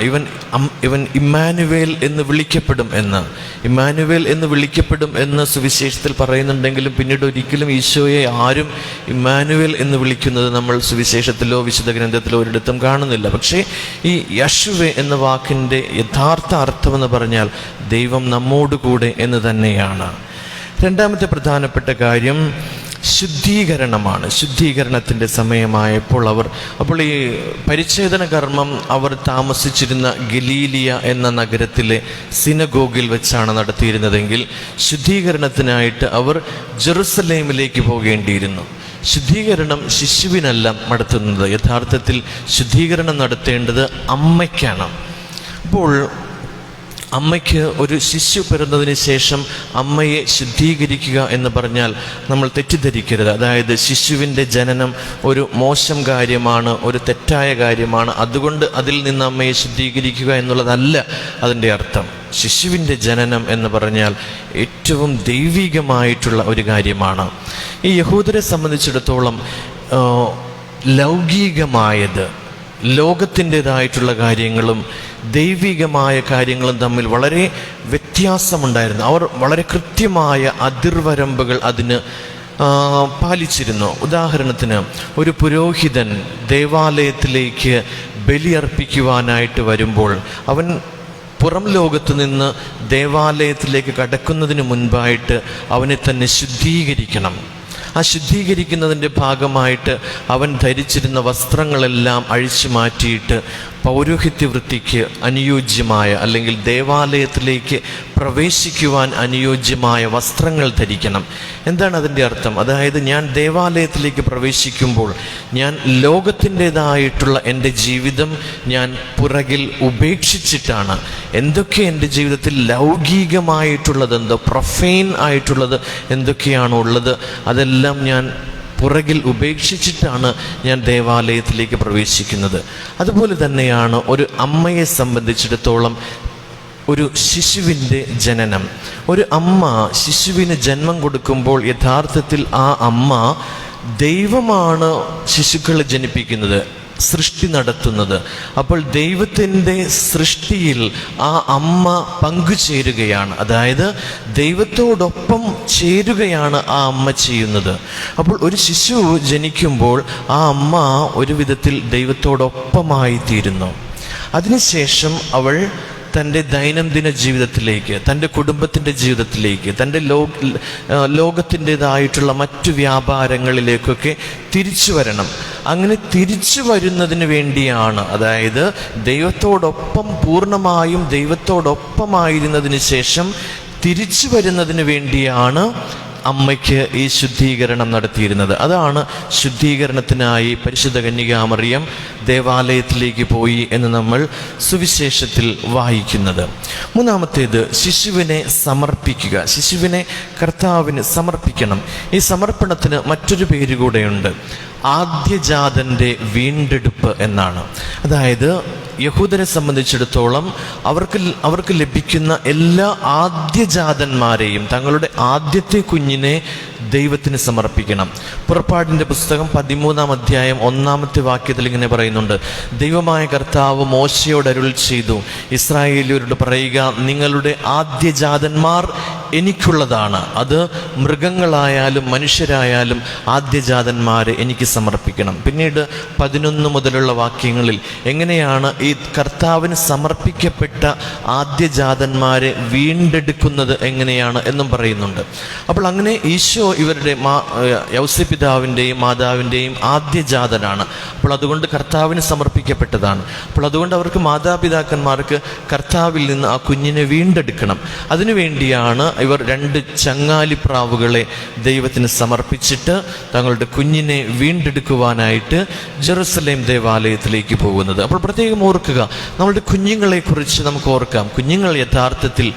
ഇവൻ ഇമ്മാനുവേൽ എന്ന് വിളിക്കപ്പെടും എന്ന്. ഇമ്മാനുവേൽ എന്ന് വിളിക്കപ്പെടും എന്ന് സുവിശേഷത്തിൽ പറയുന്നുണ്ടെങ്കിലും പിന്നീട് ഒരിക്കലും ഈശോയെ ആരും ഇമ്മാനുവേൽ എന്ന് വിളിക്കുന്നത് നമ്മൾ സുവിശേഷത്തിലോ വിശുദ്ധ ഗ്രന്ഥത്തിലോ ഒരിടത്തും കാണുന്നില്ല. പക്ഷേ ഈ യശുവെ എന്ന വാക്കിൻ്റെ യഥാർത്ഥ അർത്ഥമെന്ന് പറഞ്ഞാൽ ദൈവം നമ്മോടുകൂടെ എന്ന് തന്നെയാണ്. രണ്ടാമത്തെ പ്രധാനപ്പെട്ട കാര്യം ശുദ്ധീകരണമാണ്. ശുദ്ധീകരണത്തിൻ്റെ സമയമായപ്പോൾ അപ്പോൾ ഈ പരിച്ഛേദന കർമ്മം അവർ താമസിച്ചിരുന്ന ഗലീലിയ എന്ന നഗരത്തിലെ സിനഗോഗിൽ വെച്ചാണ് നടത്തിയിരുന്നതെങ്കിൽ ശുദ്ധീകരണത്തിനായിട്ട് അവർ ജെറുസലേമിലേക്ക് പോകേണ്ടിയിരുന്നു. ശുദ്ധീകരണം ശിശുവിനല്ല നടത്തുന്നത്. യഥാർത്ഥത്തിൽ ശുദ്ധീകരണം നടത്തേണ്ടത് അമ്മയ്ക്കാണ്. അപ്പോൾ അമ്മയ്ക്ക് ഒരു ശിശു പിറന്നതിന് ശേഷം അമ്മയെ ശുദ്ധീകരിക്കുക എന്ന് പറഞ്ഞാൽ നമ്മൾ തെറ്റിദ്ധരിക്കരുത്. അതായത് ശിശുവിൻ്റെ ജനനം ഒരു മോശം കാര്യമാണ്, ഒരു തെറ്റായ കാര്യമാണ്, അതുകൊണ്ട് അതിൽ നിന്ന് അമ്മയെ ശുദ്ധീകരിക്കുക എന്നുള്ളതല്ല അതിൻ്റെ അർത്ഥം. ശിശുവിൻ്റെ ജനനം എന്ന് പറഞ്ഞാൽ ഏറ്റവും ദൈവികമായിട്ടുള്ള ഒരു കാര്യമാണ്. ഈ യഹൂദരെ സംബന്ധിച്ചിടത്തോളം ലൗകികമായത്, ലോകത്തിൻ്റെതായിട്ടുള്ള കാര്യങ്ങളും ദൈവികമായ കാര്യങ്ങളും തമ്മിൽ വളരെ വ്യത്യാസമുണ്ടായിരുന്നു. അവർ വളരെ കൃത്യമായ അതിർവരമ്പുകൾ അതിന് പാലിച്ചിരുന്നു. ഉദാഹരണത്തിന്, ഒരു പുരോഹിതൻ ദേവാലയത്തിലേക്ക് ബലിയർപ്പിക്കുവാനായിട്ട് വരുമ്പോൾ അവൻ പുറം ലോകത്ത് നിന്ന് ദേവാലയത്തിലേക്ക് കടക്കുന്നതിന് മുൻപായിട്ട് അവനെ തന്നെ ശുദ്ധീകരിക്കണം. ആ ശുദ്ധീകരിക്കുന്നതിൻ്റെ ഭാഗമായിട്ട് അവൻ ധരിച്ചിരുന്ന വസ്ത്രങ്ങളെല്ലാം അഴിച്ചു മാറ്റിയിട്ട് പൗരോഹിത്യ വൃത്തിക്ക് അനുയോജ്യമായ, അല്ലെങ്കിൽ ദേവാലയത്തിലേക്ക് പ്രവേശിക്കുവാൻ അനുയോജ്യമായ വസ്ത്രങ്ങൾ ധരിക്കണം. എന്താണ് അതിൻ്റെ അർത്ഥം? അതായത് ഞാൻ ദേവാലയത്തിലേക്ക് പ്രവേശിക്കുമ്പോൾ ഞാൻ ലോകത്തിൻ്റെതായിട്ടുള്ള എൻ്റെ ജീവിതം ഞാൻ പുറകിൽ ഉപേക്ഷിച്ചിട്ടാണ്. എന്തൊക്കെ എൻ്റെ ജീവിതത്തിൽ ലൗകികമായിട്ടുള്ളതെന്തോ, പ്രൊഫൈൻ ആയിട്ടുള്ളത് എന്തൊക്കെയാണോ ഉള്ളത് അതെല്ലാം ഞാൻ പുറകിൽ ഉപേക്ഷിച്ചിട്ടാണ് ഞാൻ ദേവാലയത്തിലേക്ക് പ്രവേശിക്കുന്നത്. അതുപോലെ തന്നെയാണ് ഒരു അമ്മയെ സംബന്ധിച്ചിടത്തോളം ഒരു ശിശുവിൻ്റെ ജനനം. ഒരു അമ്മ ശിശുവിന് ജന്മം കൊടുക്കുമ്പോൾ യഥാർത്ഥത്തിൽ ആ അമ്മ ദൈവമാണ് ശിശുക്കളെ ജനിപ്പിക്കുന്നത്, സൃഷ്ടി നടത്തുന്നത്. അപ്പോൾ ദൈവത്തിൻ്റെ സൃഷ്ടിയിൽ ആ അമ്മ പങ്കുചേരുകയാണ്. അതായത് ദൈവത്തോടൊപ്പം ചേരുകയാണ് ആ അമ്മ ചെയ്യുന്നത്. അപ്പോൾ ഒരു ശിശു ജനിക്കുമ്പോൾ ആ അമ്മ ഒരു വിധത്തിൽ ദൈവത്തോടൊപ്പമായി തീരുന്നു. അതിനുശേഷം അവൾ തൻ്റെ ദൈനംദിന ജീവിതത്തിലേക്ക്, തൻ്റെ കുടുംബത്തിൻ്റെ ജീവിതത്തിലേക്ക്, തൻ്റെ ലോകത്തിൻ്റെതായിട്ടുള്ള മറ്റു വ്യാപാരങ്ങളിലേക്കൊക്കെ തിരിച്ചു വരണം. അങ്ങനെ തിരിച്ചു വരുന്നതിന് വേണ്ടിയാണ്, അതായത് ദൈവത്തോടൊപ്പം പൂർണ്ണമായും ദൈവത്തോടൊപ്പമായിരുന്നതിന് ശേഷം തിരിച്ചു വരുന്നതിന് വേണ്ടിയാണ് അമ്മയ്ക്ക് ഈ ശുദ്ധീകരണം നടത്തിയിരുന്നത്. അതാണ് ശുദ്ധീകരണത്തിനായി പരിശുദ്ധ കന്യകാമറിയം ദേവാലയത്തിലേക്ക് പോയി എന്ന് നമ്മൾ സുവിശേഷത്തിൽ വായിക്കുന്നത്. മൂന്നാമത്തേത് ശിശുവിനെ സമർപ്പിക്കുക. ശിശുവിനെ കർത്താവിന് സമർപ്പിക്കണം. ഈ സമർപ്പണത്തിന് മറ്റൊരു പേര് കൂടെയുണ്ട്, ആദ്യജാതൻ്റെ വീണ്ടെടുപ്പ് എന്നാണ്. അതായത് യഹൂദരെ സംബന്ധിച്ചിടത്തോളം അവർക്ക് ലഭിക്കുന്ന എല്ലാ ആദ്യജാതന്മാരെയും, തങ്ങളുടെ ആദ്യത്തെ കുഞ്ഞിനെ ദൈവത്തിന് സമർപ്പിക്കണം. പുറപ്പാടിൻ്റെ പുസ്തകം 13-ാം അധ്യായം 1-ാമത്തെ വാക്യത്തിൽ ഇങ്ങനെ പറയുന്നുണ്ട്, ദൈവമായ കർത്താവ് മോശയോട് അരുൾ ചെയ്തു, ഇസ്രായേലിയരോട് പറയുക, നിങ്ങളുടെ ആദ്യജാതന്മാർ എനിക്കുള്ളതാണ്. അത് മൃഗങ്ങളായാലും മനുഷ്യരായാലും ആദ്യജാതന്മാരെ എനിക്ക് സമർപ്പിക്കണം. പിന്നീട് 11 മുതലുള്ള വാക്യങ്ങളിൽ എങ്ങനെയാണ് ഈ കർത്താവിന് സമർപ്പിക്കപ്പെട്ട ആദ്യജാതന്മാരെ വീണ്ടെടുക്കുന്നത് എങ്ങനെയാണ് എന്നും പറയുന്നുണ്ട്. അപ്പോൾ അങ്ങനെ ഈശോ ഇവരുടെ യൗസപിതാവിൻ്റെയും മാതാവിൻ്റെയും ആദ്യജാതനാണ്. അപ്പോൾ അതുകൊണ്ട് കർത്താവിന് സമർപ്പിക്കപ്പെട്ടതാണ്. അപ്പോൾ അതുകൊണ്ട് അവർക്ക് മാതാപിതാക്കന്മാർക്ക് കർത്താവിൽ നിന്ന് ആ കുഞ്ഞിനെ വീണ്ടെടുക്കണം. അതിനുവേണ്ടിയാണ് ഇവർ 2 ചങ്ങാലിപ്രാവുകളെ ദൈവത്തിന് സമർപ്പിച്ചിട്ട് തങ്ങളുടെ കുഞ്ഞിനെ വീണ്ടെടുക്കുവാനായിട്ട് ജെറുസലേം ദേവാലയത്തിലേക്ക് പോകുന്നത്. അപ്പോൾ പ്രത്യേകം ഓർക്കുക, നമ്മളുടെ കുഞ്ഞുങ്ങളെക്കുറിച്ച് നമുക്ക് ഓർക്കാം, കുഞ്ഞുങ്ങൾ യഥാർത്ഥത്തിൽ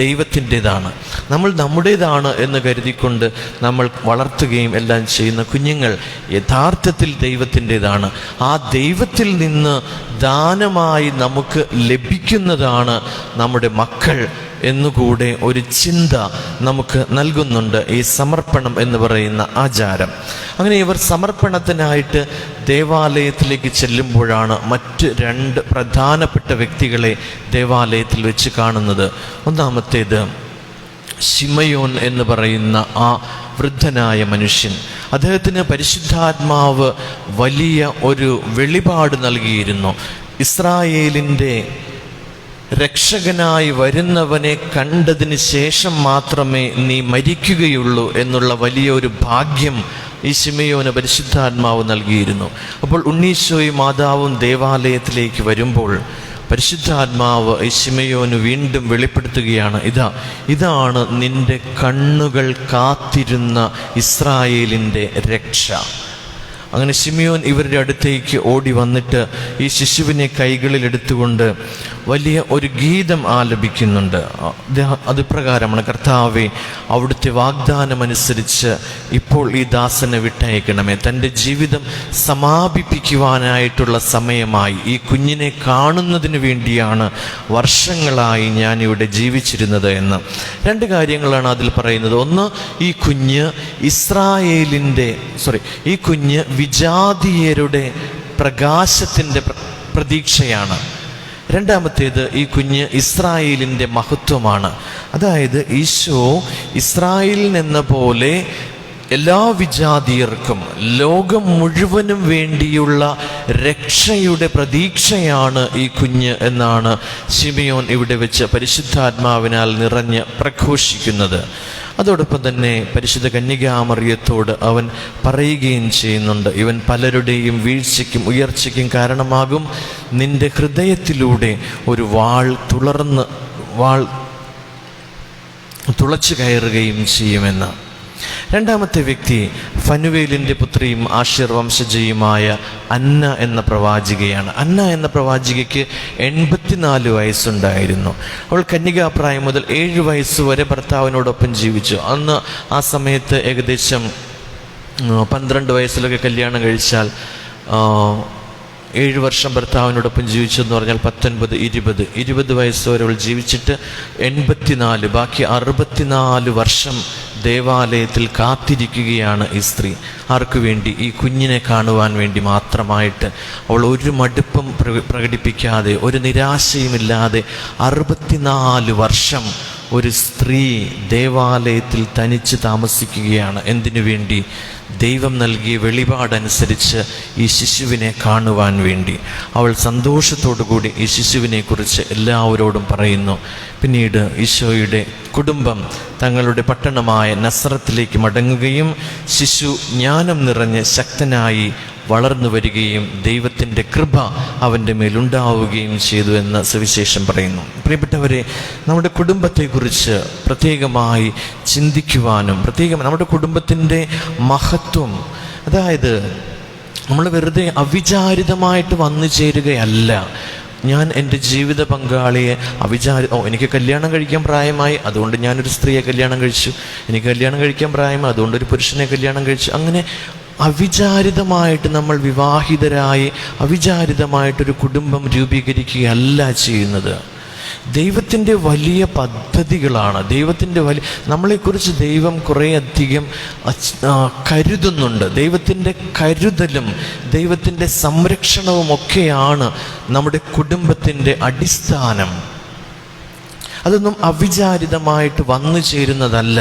ദൈവത്തിൻ്റെതാണ്. നമ്മൾ നമ്മുടേതാണ് എന്ന് കരുതിക്കൊണ്ട് നമ്മൾ വളർത്തുകയും എല്ലാം ചെയ്യുന്ന കുഞ്ഞുങ്ങൾ യഥാർത്ഥത്തിൽ ദൈവത്തിൻ്റെതാണ്. ആ ദൈവത്തിൽ നിന്ന് ദാനമായി നമുക്ക് ലഭിക്കുന്നതാണ് നമ്മുടെ മക്കൾ എന്നുകൂടെ ഒരു ചിന്ത നമുക്ക് നൽകുന്നുണ്ട് ഈ സമർപ്പണം എന്ന് പറയുന്ന ആചാരം. അങ്ങനെ ഇവർ സമർപ്പണത്തിനായിട്ട് ദേവാലയത്തിലേക്ക് ചെല്ലുമ്പോഴാണ് മറ്റ് 2 പ്രധാനപ്പെട്ട വ്യക്തികളെ ദേവാലയത്തിൽ വെച്ച് കാണുന്നത്. ഒന്നാമത്തേത് ശിമയോൻ എന്ന് പറയുന്ന ആ വൃദ്ധനായ മനുഷ്യൻ. അദ്ദേഹത്തിന് പരിശുദ്ധാത്മാവ് വലിയ ഒരു വെളിപാട് നൽകിയിരുന്നു. ഇസ്രായേലിൻ്റെ രക്ഷകനായി വരുന്നവനെ കണ്ടതിന് ശേഷം മാത്രമേ നീ മരിക്കുകയുള്ളൂ എന്നുള്ള വലിയൊരു ഭാഗ്യം ഈ ശിമയോന് പരിശുദ്ധാത്മാവ് നൽകിയിരുന്നു. അപ്പോൾ ഉണ്ണീശോയും മാതാവും ദേവാലയത്തിലേക്ക് വരുമ്പോൾ പരിശുദ്ധാത്മാവ് ഈ ശിമയോന് വീണ്ടും വെളിപ്പെടുത്തുകയാണ്, ഇതാണ് നിന്റെ കണ്ണുകൾ കാത്തിരുന്ന ഇസ്രായേലിൻ്റെ രക്ഷ. അങ്ങനെ ശിമയോൻ ഇവരുടെ അടുത്തേക്ക് ഓടി വന്നിട്ട് ഈ ശിശുവിനെ കൈകളിൽ എടുത്തുകൊണ്ട് വലിയ ഒരു ഗീതം ആലപിക്കുന്നുണ്ട്. അത് പ്രകാരമാണ്, കർത്താവേ, അവിടുത്തെ വാഗ്ദാനമനുസരിച്ച് ഇപ്പോൾ ഈ ദാസനെ വിട്ടയക്കണമേ. തൻ്റെ ജീവിതം സമാപിപ്പിക്കുവാനായിട്ടുള്ള സമയമായി. ഈ കുഞ്ഞിനെ കാണുന്നതിന് വേണ്ടിയാണ് വർഷങ്ങളായി ഞാനിവിടെ ജീവിച്ചിരുന്നത് എന്ന്. 2 കാര്യങ്ങളാണ് അതിൽ പറയുന്നത്. ഒന്ന്, ഈ കുഞ്ഞ് വിജാതീയരുടെ പ്രകാശത്തിൻ്റെ പ്രതീക്ഷയാണ്. രണ്ടാമത്തേത്, ഈ കുഞ്ഞ് ഇസ്രായേലിൻ്റെ മഹത്വമാണ്. അതായത് ഈശോ ഇസ്രായേലിനെന്ന പോലെ എല്ലാ വിജാതീയർക്കും ലോകം മുഴുവനും വേണ്ടിയുള്ള രക്ഷയുടെ പ്രതീക്ഷയാണ് ഈ കുഞ്ഞ് എന്നാണ് ശിമയോൻ ഇവിടെ വെച്ച് പരിശുദ്ധാത്മാവിനാൽ നിറഞ്ഞ് പ്രഘോഷിക്കുന്നത്. അതോടൊപ്പം തന്നെ പരിശുദ്ധ കന്യകാമറിയത്തോട് അവൻ പറയുകയും ചെയ്യുന്നുണ്ട്, ഇവൻ പലരുടെയും വീഴ്ചയ്ക്കും ഉയർച്ചയ്ക്കും കാരണമാകും. നിന്റെ ഹൃദയത്തിലൂടെ ഒരു വാൾ തുളച്ചു കയറുകയും ചെയ്യുമെന്ന്. രണ്ടാമത്തെ വ്യക്തി ഫനുവേലിൻ്റെ പുത്രിയും ആശീർ വംശജയുമായ അന്ന എന്ന പ്രവാചികയാണ്. അന്ന എന്ന പ്രവാചികയ്ക്ക് 84 വയസ്സുണ്ടായിരുന്നു. അവൾ കന്യകാപ്രായം മുതൽ 7 വയസ്സുവരെ ഭർത്താവിനോടൊപ്പം ജീവിച്ചു. അന്ന് ആ സമയത്ത് ഏകദേശം 12 വയസ്സിലൊക്കെ കല്യാണം കഴിച്ചാൽ 7 വർഷം ഭർത്താവിനോടൊപ്പം ജീവിച്ചു എന്ന് പറഞ്ഞാൽ 19, 20 വയസ്സ് വരെ അവൾ ജീവിച്ചിട്ട് 84, ബാക്കി 64 വർഷം ദേവാലയത്തിൽ കാത്തിരിക്കുകയാണ് ഈ സ്ത്രീ. ആർക്കു വേണ്ടി? ഈ കുഞ്ഞിനെ കാണുവാൻ വേണ്ടി മാത്രമായിട്ട്. അവൾ ഒരു മടുപ്പും പ്രകടിപ്പിക്കാതെ, ഒരു നിരാശയുമില്ലാതെ 64 വർഷം ഒരു സ്ത്രീ ദേവാലയത്തിൽ തനിച്ച് താമസിക്കുകയാണ്. എന്തിനു വേണ്ടി? ദൈവം നൽകിയ വെളിപാടനുസരിച്ച് ഈ ശിശുവിനെ കാണുവാൻ വേണ്ടി. അവൾ സന്തോഷത്തോടുകൂടി ഈ ശിശുവിനെക്കുറിച്ച് എല്ലാവരോടും പറയുന്നു. പിന്നീട് ഈശോയുടെ കുടുംബം തങ്ങളുടെ പട്ടണമായ നസറത്തിലേക്ക് മടങ്ങുകയും ശിശു ജ്ഞാനം നിറഞ്ഞ് ശക്തനായി വളർന്നു വരികയും ദൈവത്തിൻ്റെ കൃപ അവൻ്റെ മേലുണ്ടാവുകയും ചെയ്തു എന്ന് സുവിശേഷം പറയുന്നു. പ്രിയപ്പെട്ടവരെ, നമ്മുടെ കുടുംബത്തെക്കുറിച്ച് പ്രത്യേകമായി ചിന്തിക്കുവാനും നമ്മുടെ കുടുംബത്തിൻ്റെ മഹത്വം, അതായത് നമ്മൾ വെറുതെ അവിചാരിതമായിട്ട് വന്നു ചേരുകയല്ല. ഞാൻ എൻ്റെ ജീവിത പങ്കാളിയെ എനിക്ക് കല്യാണം കഴിക്കാൻ പ്രായമായി, അതുകൊണ്ട് ഞാനൊരു സ്ത്രീയെ കല്യാണം കഴിച്ചു, എനിക്ക് കല്യാണം കഴിക്കാൻ പ്രായമായി, അതുകൊണ്ട് ഒരു പുരുഷനെ കല്യാണം കഴിച്ചു. അങ്ങനെ അവിചാരിതമായിട്ട് നമ്മൾ വിവാഹിതരായി അവിചാരിതമായിട്ടൊരു കുടുംബം രൂപീകരിക്കുകയല്ല ചെയ്യുന്നത്. ദൈവത്തിൻ്റെ വലിയ പദ്ധതികളാണ്. നമ്മളെക്കുറിച്ച് ദൈവം കുറേയധികം കരുതുന്നുണ്ട്. ദൈവത്തിൻ്റെ കരുതലും ദൈവത്തിൻ്റെ സംരക്ഷണവും ഒക്കെയാണ് നമ്മുടെ കുടുംബത്തിൻ്റെ അടിസ്ഥാനം. അതൊന്നും അവിചാരിതമായിട്ട് വന്നു ചേരുന്നതല്ല.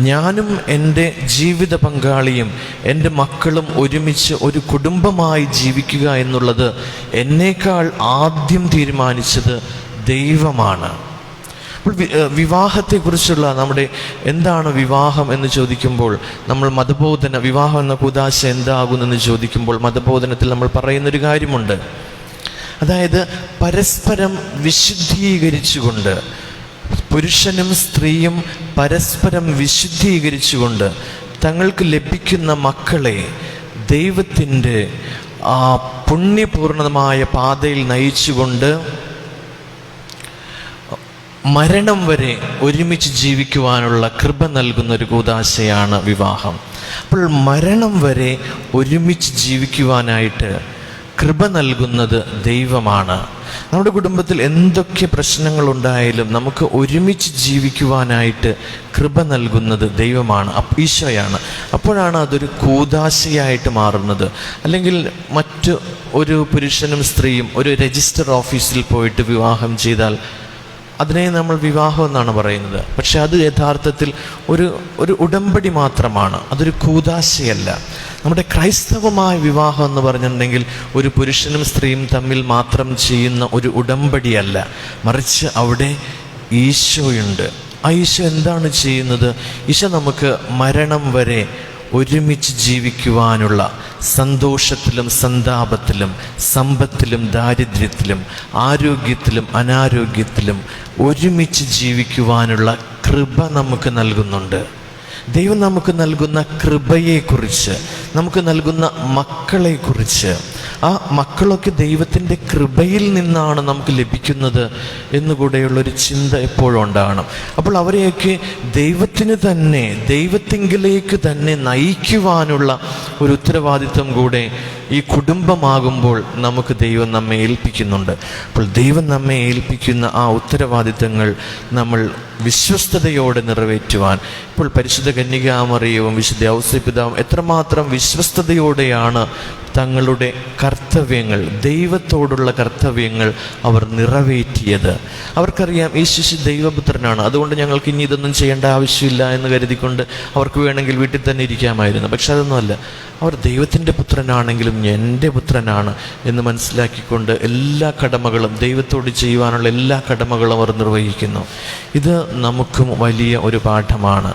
ഞാനും എൻ്റെ ജീവിത പങ്കാളിയും എൻ്റെ മക്കളും ഒരുമിച്ച് ഒരു കുടുംബമായി ജീവിക്കുക എന്നുള്ളത് എന്നേക്കാൾ ആദ്യം തീരുമാനിച്ചത് ദൈവമാണ്. അപ്പോൾ വിവാഹത്തെക്കുറിച്ചുള്ള എന്താണ് വിവാഹം എന്ന് ചോദിക്കുമ്പോൾ നമ്മൾ വിവാഹം എന്ന കൂദാശ എന്താകുമെന്ന് ചോദിക്കുമ്പോൾ മതബോധനത്തിൽ നമ്മൾ പറയുന്നൊരു കാര്യമുണ്ട്. അതായത് പരസ്പരം വിശുദ്ധീകരിച്ചുകൊണ്ട്, പുരുഷനും സ്ത്രീയും പരസ്പരം വിശുദ്ധീകരിച്ചുകൊണ്ട് തങ്ങൾക്ക് ലഭിക്കുന്ന മക്കളെ ദൈവത്തിൻ്റെ പുണ്യപൂർണമായ പാതയിൽ നയിച്ചുകൊണ്ട് മരണം വരെ ഒരുമിച്ച് ജീവിക്കുവാനുള്ള കൃപ നൽകുന്ന ഒരു കൂദാശയാണ് വിവാഹം. അപ്പോൾ മരണം വരെ ഒരുമിച്ച് ജീവിക്കുവാനായിട്ട് കൃപ നൽകുന്നത് ദൈവമാണ്. നമ്മുടെ കുടുംബത്തിൽ എന്തൊക്കെ പ്രശ്നങ്ങളുണ്ടായാലും നമുക്ക് ഒരുമിച്ച് ജീവിക്കുവാനായിട്ട് കൃപ നൽകുന്നത് ദൈവമാണ്, ഈശോയാണ്. അപ്പോഴാണ് അതൊരു കൂദാശയായിട്ട് മാറുന്നത്. അല്ലെങ്കിൽ മറ്റു ഒരു പുരുഷനും സ്ത്രീയും ഒരു രജിസ്റ്റർ ഓഫീസിൽ പോയിട്ട് വിവാഹം ചെയ്താൽ അതിനെ നമ്മൾ വിവാഹം എന്നാണ് പറയുന്നത്. പക്ഷെ അത് യഥാർത്ഥത്തിൽ ഒരു ഉടമ്പടി മാത്രമാണ്, അതൊരു കൂദാശയല്ല. നമ്മുടെ ക്രൈസ്തവമായ വിവാഹം എന്ന് പറഞ്ഞിട്ടുണ്ടെങ്കിൽ ഒരു പുരുഷനും സ്ത്രീയും തമ്മിൽ മാത്രം ചെയ്യുന്ന ഒരു ഉടമ്പടിയല്ല, മറിച്ച് അവിടെ ഈശോയുണ്ട്. ആ ഈശോ എന്താണ് ചെയ്യുന്നത്? ഈശോ നമുക്ക് മരണം വരെ ഒരുമിച്ച് ജീവിക്കുവാനുള്ള സന്തോഷത്തിലും സന്താപത്തിലും സമ്പത്തിലും ദാരിദ്ര്യത്തിലും ആരോഗ്യത്തിലും അനാരോഗ്യത്തിലും ഒരുമിച്ച് ജീവിക്കുവാനുള്ള കൃപ നമുക്ക് നൽകുന്നുണ്ട്. ദൈവം നമുക്ക് നൽകുന്ന കൃപയെക്കുറിച്ച്, നമുക്ക് നൽകുന്ന മക്കളെക്കുറിച്ച്, ആ മക്കളൊക്കെ ദൈവത്തിൻ്റെ കൃപയിൽ നിന്നാണ് നമുക്ക് ലഭിക്കുന്നത് എന്നുകൂടെയുള്ളൊരു ചിന്ത എപ്പോഴും ഉണ്ടാകണം. അപ്പോൾ അവരെയൊക്കെ ദൈവത്തിങ്കിലേക്ക് തന്നെ നയിക്കുവാനുള്ള ഒരു ഉത്തരവാദിത്വം കൂടെ ഈ കുടുംബമാകുമ്പോൾ നമുക്ക് ദൈവം നമ്മെ ഏൽപ്പിക്കുന്നുണ്ട്. അപ്പോൾ ദൈവം നമ്മെ ഏൽപ്പിക്കുന്ന ആ ഉത്തരവാദിത്തങ്ങൾ നമ്മൾ വിശ്വസ്തയോടെ നിറവേറ്റുവാൻ ഇപ്പോൾ പരിശുദ്ധ കന്യകാമറിയവും വിശുദ്ധ ഔസേപ്പിതാവും എത്രമാത്രം വിശ്വസ്തയോടെയാണ് തങ്ങളുടെ കർത്തവ്യങ്ങൾ, ദൈവത്തോടുള്ള കർത്തവ്യങ്ങൾ അവർ നിറവേറ്റിയത്. അവർക്കറിയാം യേശു ദൈവപുത്രനാണ്, അതുകൊണ്ട് ഞങ്ങൾക്ക് ഇനി ഇതൊന്നും ചെയ്യേണ്ട ആവശ്യമില്ല എന്ന് കരുതിക്കൊണ്ട് അവർക്ക് വേണമെങ്കിൽ വീട്ടിൽ തന്നെ ഇരിക്കാമായിരുന്നു. പക്ഷെ അതൊന്നുമല്ല, അവർ ദൈവത്തിൻ്റെ പുത്രനാണെങ്കിലും എൻ്റെ പുത്രനാണ് എന്ന് മനസ്സിലാക്കിക്കൊണ്ട് എല്ലാ കടമകളും ദൈവത്തോട് ചെയ്യുവാനുള്ള എല്ലാ കടമകളും അവർ നിർവഹിക്കുന്നു. ഇത് നമുക്കും വലിയ ഒരു പാഠമാണ്.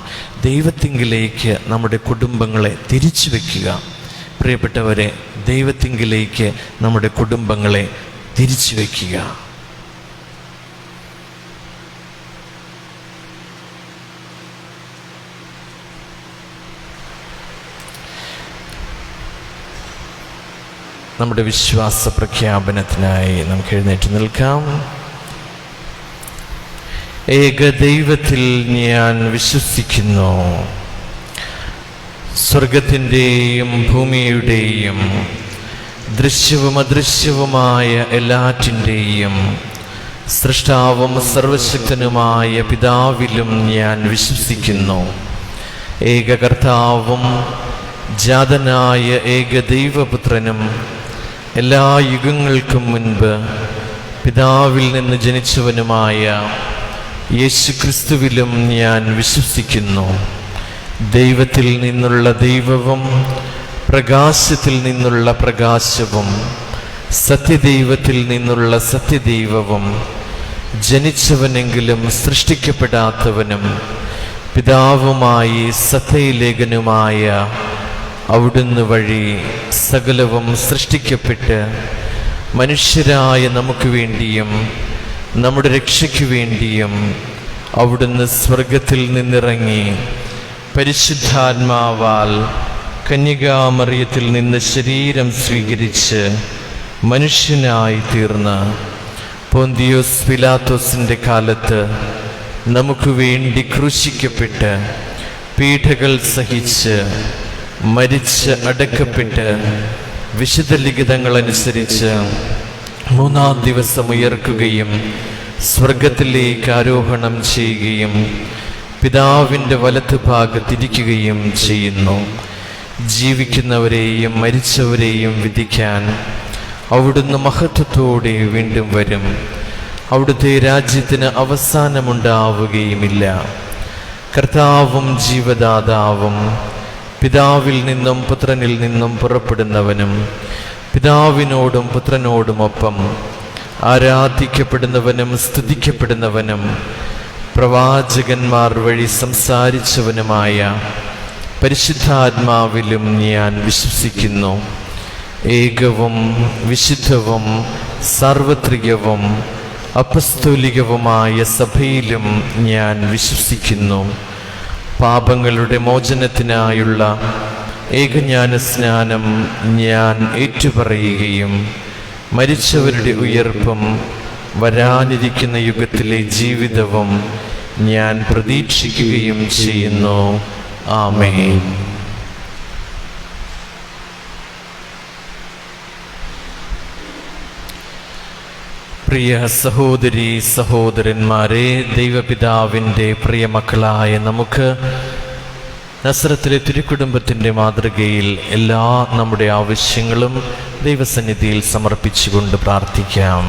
ദൈവത്തിങ്കിലേക്ക് നമ്മുടെ കുടുംബങ്ങളെ തിരിച്ചു വയ്ക്കുക. പ്രിയപ്പെട്ടവരെ, ദൈവത്തിങ്കിലേക്ക് നമ്മുടെ കുടുംബങ്ങളെ തിരിച്ചു വയ്ക്കുക. നമ്മുടെ വിശ്വാസ പ്രഖ്യാപനത്തിനായി നമുക്ക് എഴുന്നേറ്റ് നിൽക്കാം. ഏകദൈവത്തിൽ ഞാൻ വിശ്വസിക്കുന്നു. സ്വർഗത്തിൻ്റെയും ഭൂമിയുടെയും ദൃശ്യവും അദൃശ്യവുമായ എല്ലാറ്റിൻ്റെയും സൃഷ്ടാവും സർവശക്തനുമായ പിതാവിലും ഞാൻ വിശ്വസിക്കുന്നു. ഏകകർത്താവും ജാതനായ ഏകദൈവപുത്രനും എല്ലാ യുഗങ്ങൾക്കും മുൻപ് പിതാവിൽ നിന്ന് ജനിച്ചവനുമായ യേശുക്രിസ്തുവിലും ഞാൻ വിശ്വസിക്കുന്നു. ദൈവത്തിൽ നിന്നുള്ള ദൈവവും പ്രകാശത്തിൽ നിന്നുള്ള പ്രകാശവും സത്യദൈവത്തിൽ നിന്നുള്ള സത്യദൈവവും ജനിച്ചവനെങ്കിലും സൃഷ്ടിക്കപ്പെടാത്തവനും പിതാവുമായി സത്യലേഖനുമായ അവിടുന്ന് വഴി സകലവും സൃഷ്ടിക്കപ്പെട്ട് മനുഷ്യരായ നമുക്ക് വേണ്ടിയും നമ്മുടെ രക്ഷയ്ക്ക് വേണ്ടിയും അവിടുന്ന് സ്വർഗത്തിൽ നിന്നിറങ്ങി പരിശുദ്ധാത്മാവാൽ കന്യകാമറിയത്തിൽ നിന്ന് ശരീരം സ്വീകരിച്ച് മനുഷ്യനായി തീർന്ന പോന്തിയോസ് പിലാത്തോസിൻ്റെ കാലത്ത് നമുക്ക് വേണ്ടി ക്രൂശിക്കപ്പെട്ട് പീഡകൾ സഹിച്ച് മരിച്ച് അടക്കപ്പെട്ട് വിശുദ്ധ ലിഖിതങ്ങളനുസരിച്ച് 3-ാം ദിവസം ഉയർക്കുകയും സ്വർഗത്തിലേക്ക് ആരോഹണം ചെയ്യുകയും പിതാവിൻ്റെ വലത്ത് ഭാഗത്തിരിക്കുകയും ചെയ്യുന്നു. ജീവിക്കുന്നവരെയും മരിച്ചവരെയും വിധിക്കാൻ അവിടുന്ന് മഹത്വത്തോടെ വീണ്ടും വരും. അവിടുത്തെ രാജ്യത്തിന് അവസാനമുണ്ടാവുകയുമില്ല. കർത്താവും ജീവദാതാവും പിതാവിൽ നിന്നും പുത്രനിൽ നിന്നും പുറപ്പെടുന്നവനും പിതാവിനോടും പുത്രനോടുമൊപ്പം ആരാധിക്കപ്പെടുന്നവനും സ്തുതിക്കപ്പെടുന്നവനും പ്രവാചകന്മാർ വഴി സംസാരിച്ചവനുമായ പരിശുദ്ധാത്മാവിലും ഞാൻ വിശ്വസിക്കുന്നു. ഏകവും വിശുദ്ധവും സാർവത്രികവും അപ്പസ്തോലികവുമായ സഭയിലും ഞാൻ വിശ്വസിക്കുന്നു. പാപങ്ങളുടെ മോചനത്തിനായുള്ള ഏകജ്ഞാന സ്നാനം ഞാൻ ഏറ്റുപറയുകയും മരിച്ചവരുടെ ഉയർപ്പും വരാനിരിക്കുന്ന യുഗത്തിലെ ജീവിതവും ഞാൻ പ്രതീക്ഷിക്കുകയും ചെയ്യുന്നു. ആമേൻ. പ്രിയ സഹോദരീ സഹോദരന്മാരെ, ദൈവപിതാവിൻ്റെ പ്രിയ മക്കളായ നമുക്ക് നസ്രത്തിലെ തിരുക്കുടുംബത്തിൻ്റെ മാതൃകയിൽ എല്ലാ നമ്മുടെ ആവശ്യങ്ങളും ദൈവസന്നിധിയിൽ സമർപ്പിച്ചുകൊണ്ട് പ്രാർത്ഥിക്കാം.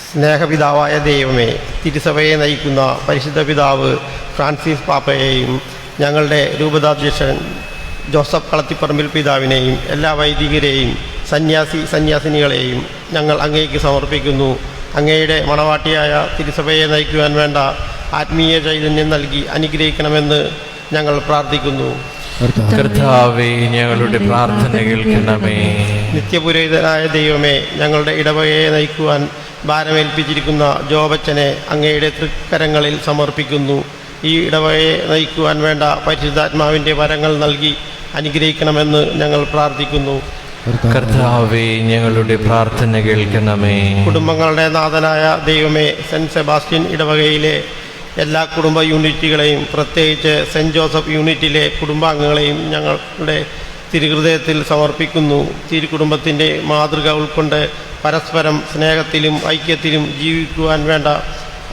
സ്നേഹപിതാവായ ദൈവമേ, തിരുസഭയെ നയിക്കുന്ന പരിശുദ്ധ പിതാവ് ഫ്രാൻസിസ് പാപ്പയെയും ഞങ്ങളുടെ രൂപതാധ്യക്ഷൻ ജോസഫ് കളത്തിപ്പറമ്പിൽ പിതാവിനെയും എല്ലാ വൈദികരെയും സന്യാസിനികളെയും ഞങ്ങൾ അങ്ങേക്ക് സമർപ്പിക്കുന്നു. അങ്ങയുടെ മണവാട്ടിയായ തിരുസഭയെ നയിക്കുവാൻ വേണ്ട ആത്മീയ ചൈതന്യം നൽകി അനുഗ്രഹിക്കണമെന്ന് ഞങ്ങൾ പ്രാർത്ഥിക്കുന്നു. കർത്താവേ, ഞങ്ങളുടെ പ്രാർത്ഥന കേൾക്കണമേ. നിത്യപുരോഹിതനായ ദൈവമേ, ഞങ്ങളുടെ ഇടവകയെ നയിക്കുവാൻ ഭാരമേൽപ്പിച്ചിരിക്കുന്ന ജോബച്ചനെ അങ്ങയുടെ തൃക്കരങ്ങളിൽ സമർപ്പിക്കുന്നു. ഈ ഇടവകയെ നയിക്കുവാൻ വേണ്ട പരിശുദ്ധാത്മാവിൻ്റെ വരങ്ങൾ നൽകി അനുഗ്രഹിക്കണമെന്ന് ഞങ്ങൾ പ്രാർത്ഥിക്കുന്നു. കർത്താവേ, ഞങ്ങളുടെ പ്രാർത്ഥന കേൾക്കണമേ. കുടുംബങ്ങളുടെ നാഥനായ ദൈവമേ, സെൻറ്റ് സെബാസ്റ്റ്യൻ ഇടവകയിലെ എല്ലാ കുടുംബ യൂണിറ്റുകളെയും പ്രത്യേകിച്ച് സെൻറ്റ് ജോസഫ് യൂണിറ്റിലെ കുടുംബാംഗങ്ങളെയും ഞങ്ങളുടെ തിരുഹൃദയത്തിൽ സമർപ്പിക്കുന്നു. തിരുകുടുംബത്തിൻ്റെ മാതൃക ഉൾക്കൊണ്ട് പരസ്പരം സ്നേഹത്തിലും ഐക്യത്തിലും ജീവിക്കുവാൻ വേണ്ട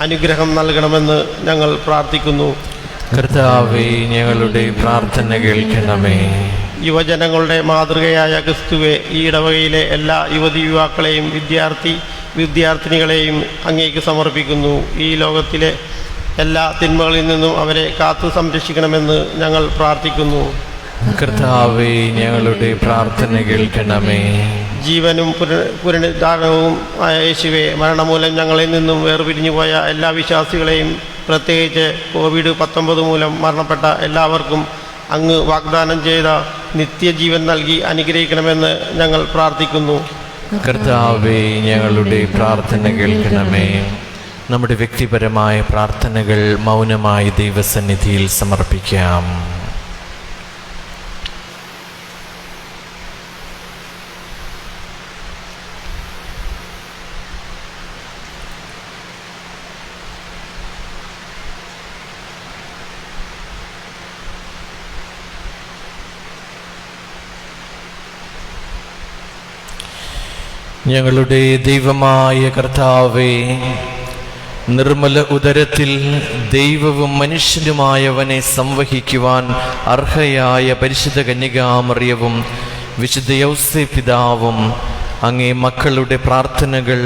അനുഗ്രഹം നൽകണമെന്ന് ഞങ്ങൾ പ്രാർത്ഥിക്കുന്നു. കർത്താവേ, ഞങ്ങളുടെ പ്രാർത്ഥന കേൾക്കണമേ. യുവജനങ്ങളുടെ മാതൃകയായ ക്രിസ്തുവെ, ഈ ഇടവകയിലെ എല്ലാ യുവതി യുവാക്കളെയും വിദ്യാർത്ഥിനികളെയും അങ്ങേക്ക് സമർപ്പിക്കുന്നു. ഈ ലോകത്തിലെ എല്ലാ തിന്മകളിൽ നിന്നും അവരെ കാത്തു സംരക്ഷിക്കണമെന്ന് ഞങ്ങൾ പ്രാർത്ഥിക്കുന്നു. കർത്താവേ, ഞങ്ങളുടെ പ്രാർത്ഥന കേൾക്കണമേ. ജീവനും പുനരുദ്ധാരണവും ആയ യേശുവേ, മരണമൂലം ഞങ്ങളിൽ നിന്നും വേർപിരിഞ്ഞു പോയ എല്ലാ വിശ്വാസികളെയും പ്രത്യേകിച്ച് COVID-19 മൂലം മരണപ്പെട്ട എല്ലാവർക്കും അങ്ങ് വാഗ്ദാനം ചെയ്ത നിത്യജീവൻ നൽകി അനുഗ്രഹിക്കണമെന്ന് ഞങ്ങൾ പ്രാർത്ഥിക്കുന്നു. കർത്താവേ, ഞങ്ങളുടെ പ്രാർത്ഥന കേൾക്കണമേ. നമ്മുടെ വ്യക്തിപരമായ പ്രാർത്ഥനകൾ മൗനമായി ദൈവസന്നിധിയിൽ സമർപ്പിക്കാം. ഞങ്ങളുടെ ദൈവമായ കർത്താവേ, നിർമ്മല ഉദരത്തിൽ ദൈവവും മനുഷ്യനുമായവനെ സംവഹിക്കുവാൻ അർഹയായ പരിശുദ്ധ കന്യകാമറിയവും വിശുദ്ധ യൗസേപ്പ് പിതാവും അങ്ങേ മക്കളുടെ പ്രാർത്ഥനകൾ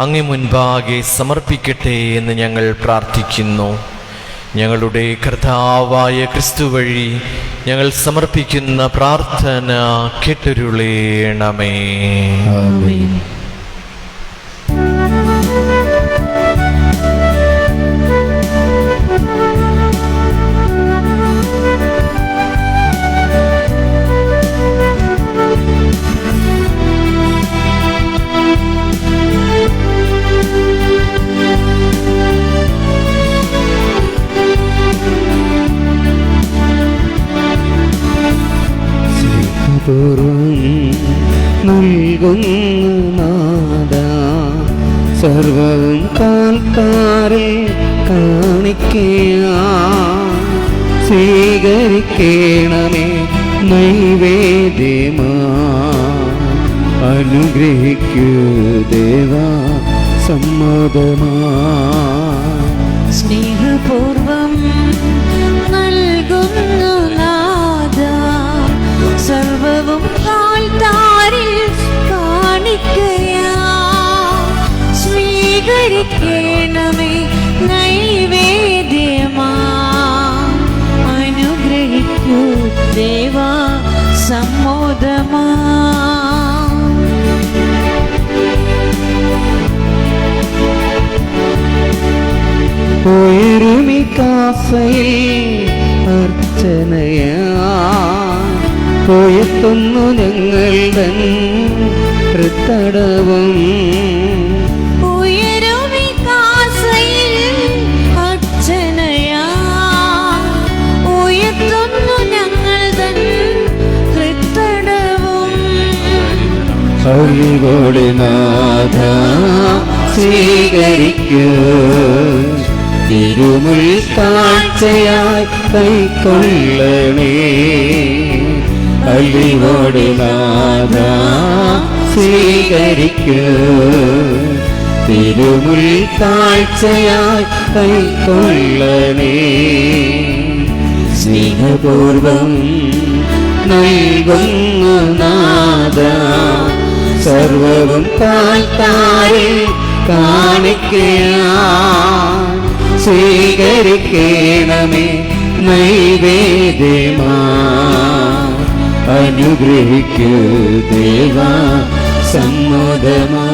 അങ്ങേ മുൻപാകെ സമർപ്പിക്കട്ടെ എന്ന് ഞങ്ങൾ പ്രാർത്ഥിക്കുന്നു. ഞങ്ങളുടെ കർത്താവായ ക്രിസ്തു വഴി ഞങ്ങൾ സമർപ്പിക്കുന്ന പ്രാർത്ഥന കേട്ടരുളേണമേ. ആമേൻ. നൽകുന്ന നാഥ, സർവവും കാൽക്കാരിൽ കാണിക്കയാ സ്വീകരിക്കണമേ നൈവേദ്യമാ. അനുഗ്രഹിക്കൂ ദേവാ സമ്മതമാ. സ്നേഹപൂർവം നൽകുന്നു നാഥ, സർവവും കാൽത്താരിൽ കാണിക്കയാ സ്വീകരിക്കണമേ നൈവേദ്യമാ. അനുഗ്രഹിക്കൂ ദേവാ സമ്മോദമാ. ഉയരുമിക്കാസയിൽ അർച്ചനയാ പോയെത്തുന്നു ഞങ്ങളുടെ ഹൃത്തടവും. ഉയരുമിക്കാസയിൽ അർച്ചനയാ ഉയർത്തുന്നു ഞങ്ങളുടെ ഹൃത്തടവും. അറിവോടെ നാഥ സ്വീകരിക്കൂ, തിരുമുൾ കാഴ്ചയായി കൈക്കൊള്ളണേ. അറിവോടെ നാഥ സ്വീകരിക്കൂ, തിരുമുൾ കാഴ്ചയായി കൈക്കൊള്ളണേ. സ്നേഹപൂർവം നൽകുന്നു നാഥ, സർവവും കാൽത്താരിൽ കാണിക്കയാ സ്വീകരിക്കണമേ നൈവേദ്യമാ. അനുഗ്രഹിക്കൂ ദേവാ സമ്മതമാ.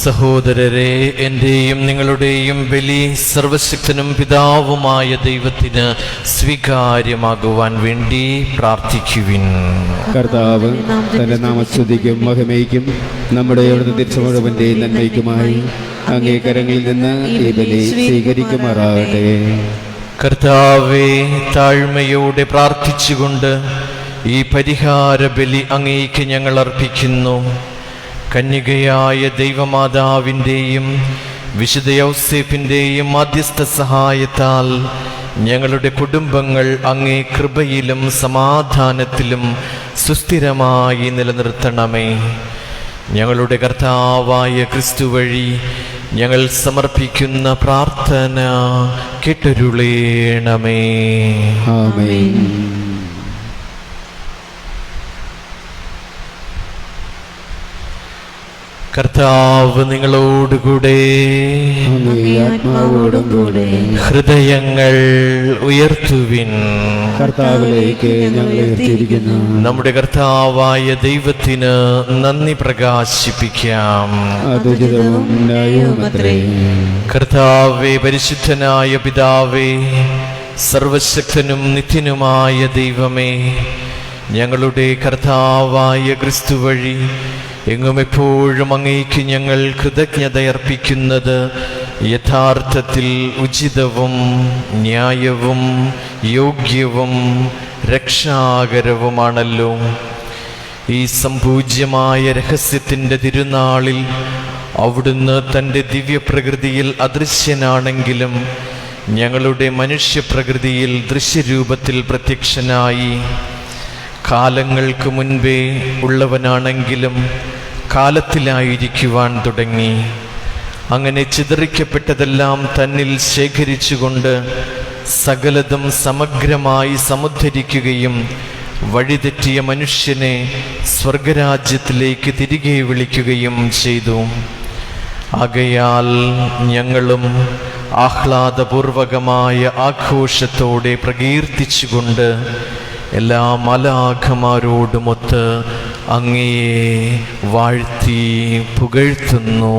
സഹോദരരെ, എൻ്റെയും നിങ്ങളുടെയും ബലി സർവശക്തനും പിതാവുമായ ദൈവത്തിന് സ്വീകാര്യമാകുവാൻ വേണ്ടി പ്രാർത്ഥിക്കുവിൻ. കർത്താവ് തന്റെ നാമസ്തുതിക്കും മഹിമയ്ക്കും നമ്മുടെ അവിടുത്തെ തിരുസമുഴുവന്റെ നന്മയ്ക്കുമായി അങ്ങേ കരങ്ങളിൽ നിന്ന് ഈ ബലി സ്വീകരിക്കുമാറാകട്ടെ. കർത്താവേ, താഴ്മയോടെ പ്രാർത്ഥിച്ചുകൊണ്ട് ഈ പരിഹാര ബലി അങ്ങേക്ക് ഞങ്ങൾ അർപ്പിക്കുന്നു. കന്യകയായ ദൈവമാതാവിൻ്റെയും വിശുദ്ധ യൗസേപ്പിൻ്റെയും മധ്യസ്ഥ സഹായത്താൽ ഞങ്ങളുടെ കുടുംബങ്ങൾ അങ്ങേ കൃപയിലും സമാധാനത്തിലും സുസ്ഥിരമായി നിലനിർത്തണമേ. ഞങ്ങളുടെ കർത്താവായ ക്രിസ്തു വഴി ഞങ്ങൾ സമർപ്പിക്കുന്ന പ്രാർത്ഥന കേട്ടരുളേണമേ. ആമേൻ. കർത്താവ് നിങ്ങളോടുകൂടെ, ആത്മാവോടും കൂടെ. ഹൃദയങ്ങൾ ഉയർത്തുവിൻ. കർത്താവിലേക്ക് ഞങ്ങൾ ഉയർത്തിയിരിക്കുന്നു. നമ്മുടെ കർത്താവായ ദൈവത്തിന് നന്ദി പ്രകാശിപ്പിക്കാം. അത് ഉചിതവും ന്യായവുമത്രേ. കർത്താവേ, പരിശുദ്ധനായ പിതാവേ, സർവശക്തനും നിത്യനുമായ ദൈവമേ, ഞങ്ങളുടെ കർത്താവായ ക്രിസ്തു വഴി എങ്ങും എപ്പോഴും അങ്ങേക്ക് ഞങ്ങൾ കൃതജ്ഞതയർപ്പിക്കുന്നത് യഥാർത്ഥത്തിൽ ഉചിതവും ന്യായവും യോഗ്യവും രക്ഷാകരവുമാണല്ലോ. ഈ സംപൂജ്യമായ രഹസ്യത്തിൻ്റെ തിരുനാളിൽ അവിടുന്ന് തൻ്റെ ദിവ്യപ്രകൃതിയിൽ അദൃശ്യനാണെങ്കിലും ഞങ്ങളുടെ മനുഷ്യപ്രകൃതിയിൽ ദൃശ്യരൂപത്തിൽ പ്രത്യക്ഷനായി. കാലങ്ങൾക്ക് മുൻപേ ഉള്ളവനാണെങ്കിലും കാലത്തിലായിരിക്കുവാൻ തുടങ്ങി. അങ്ങനെ ചിതറിക്കപ്പെട്ടതെല്ലാം തന്നിൽ ശേഖരിച്ചുകൊണ്ട് സകലതും സമഗ്രമായി സമുദ്ധരിക്കുകയും വഴിതെറ്റിയ മനുഷ്യനെ സ്വർഗരാജ്യത്തിലേക്ക് തിരികെ വിളിക്കുകയും ചെയ്തു. ആകയാൽ ഞങ്ങളും ആഹ്ലാദപൂർവകമായ ആഘോഷത്തോടെ പ്രകീർത്തിച്ചുകൊണ്ട് എല്ലാ മാലാഖമാരോടുമൊത്ത് അങ്ങയെ വാഴ്ത്തി പുകഴ്ത്തുന്നു.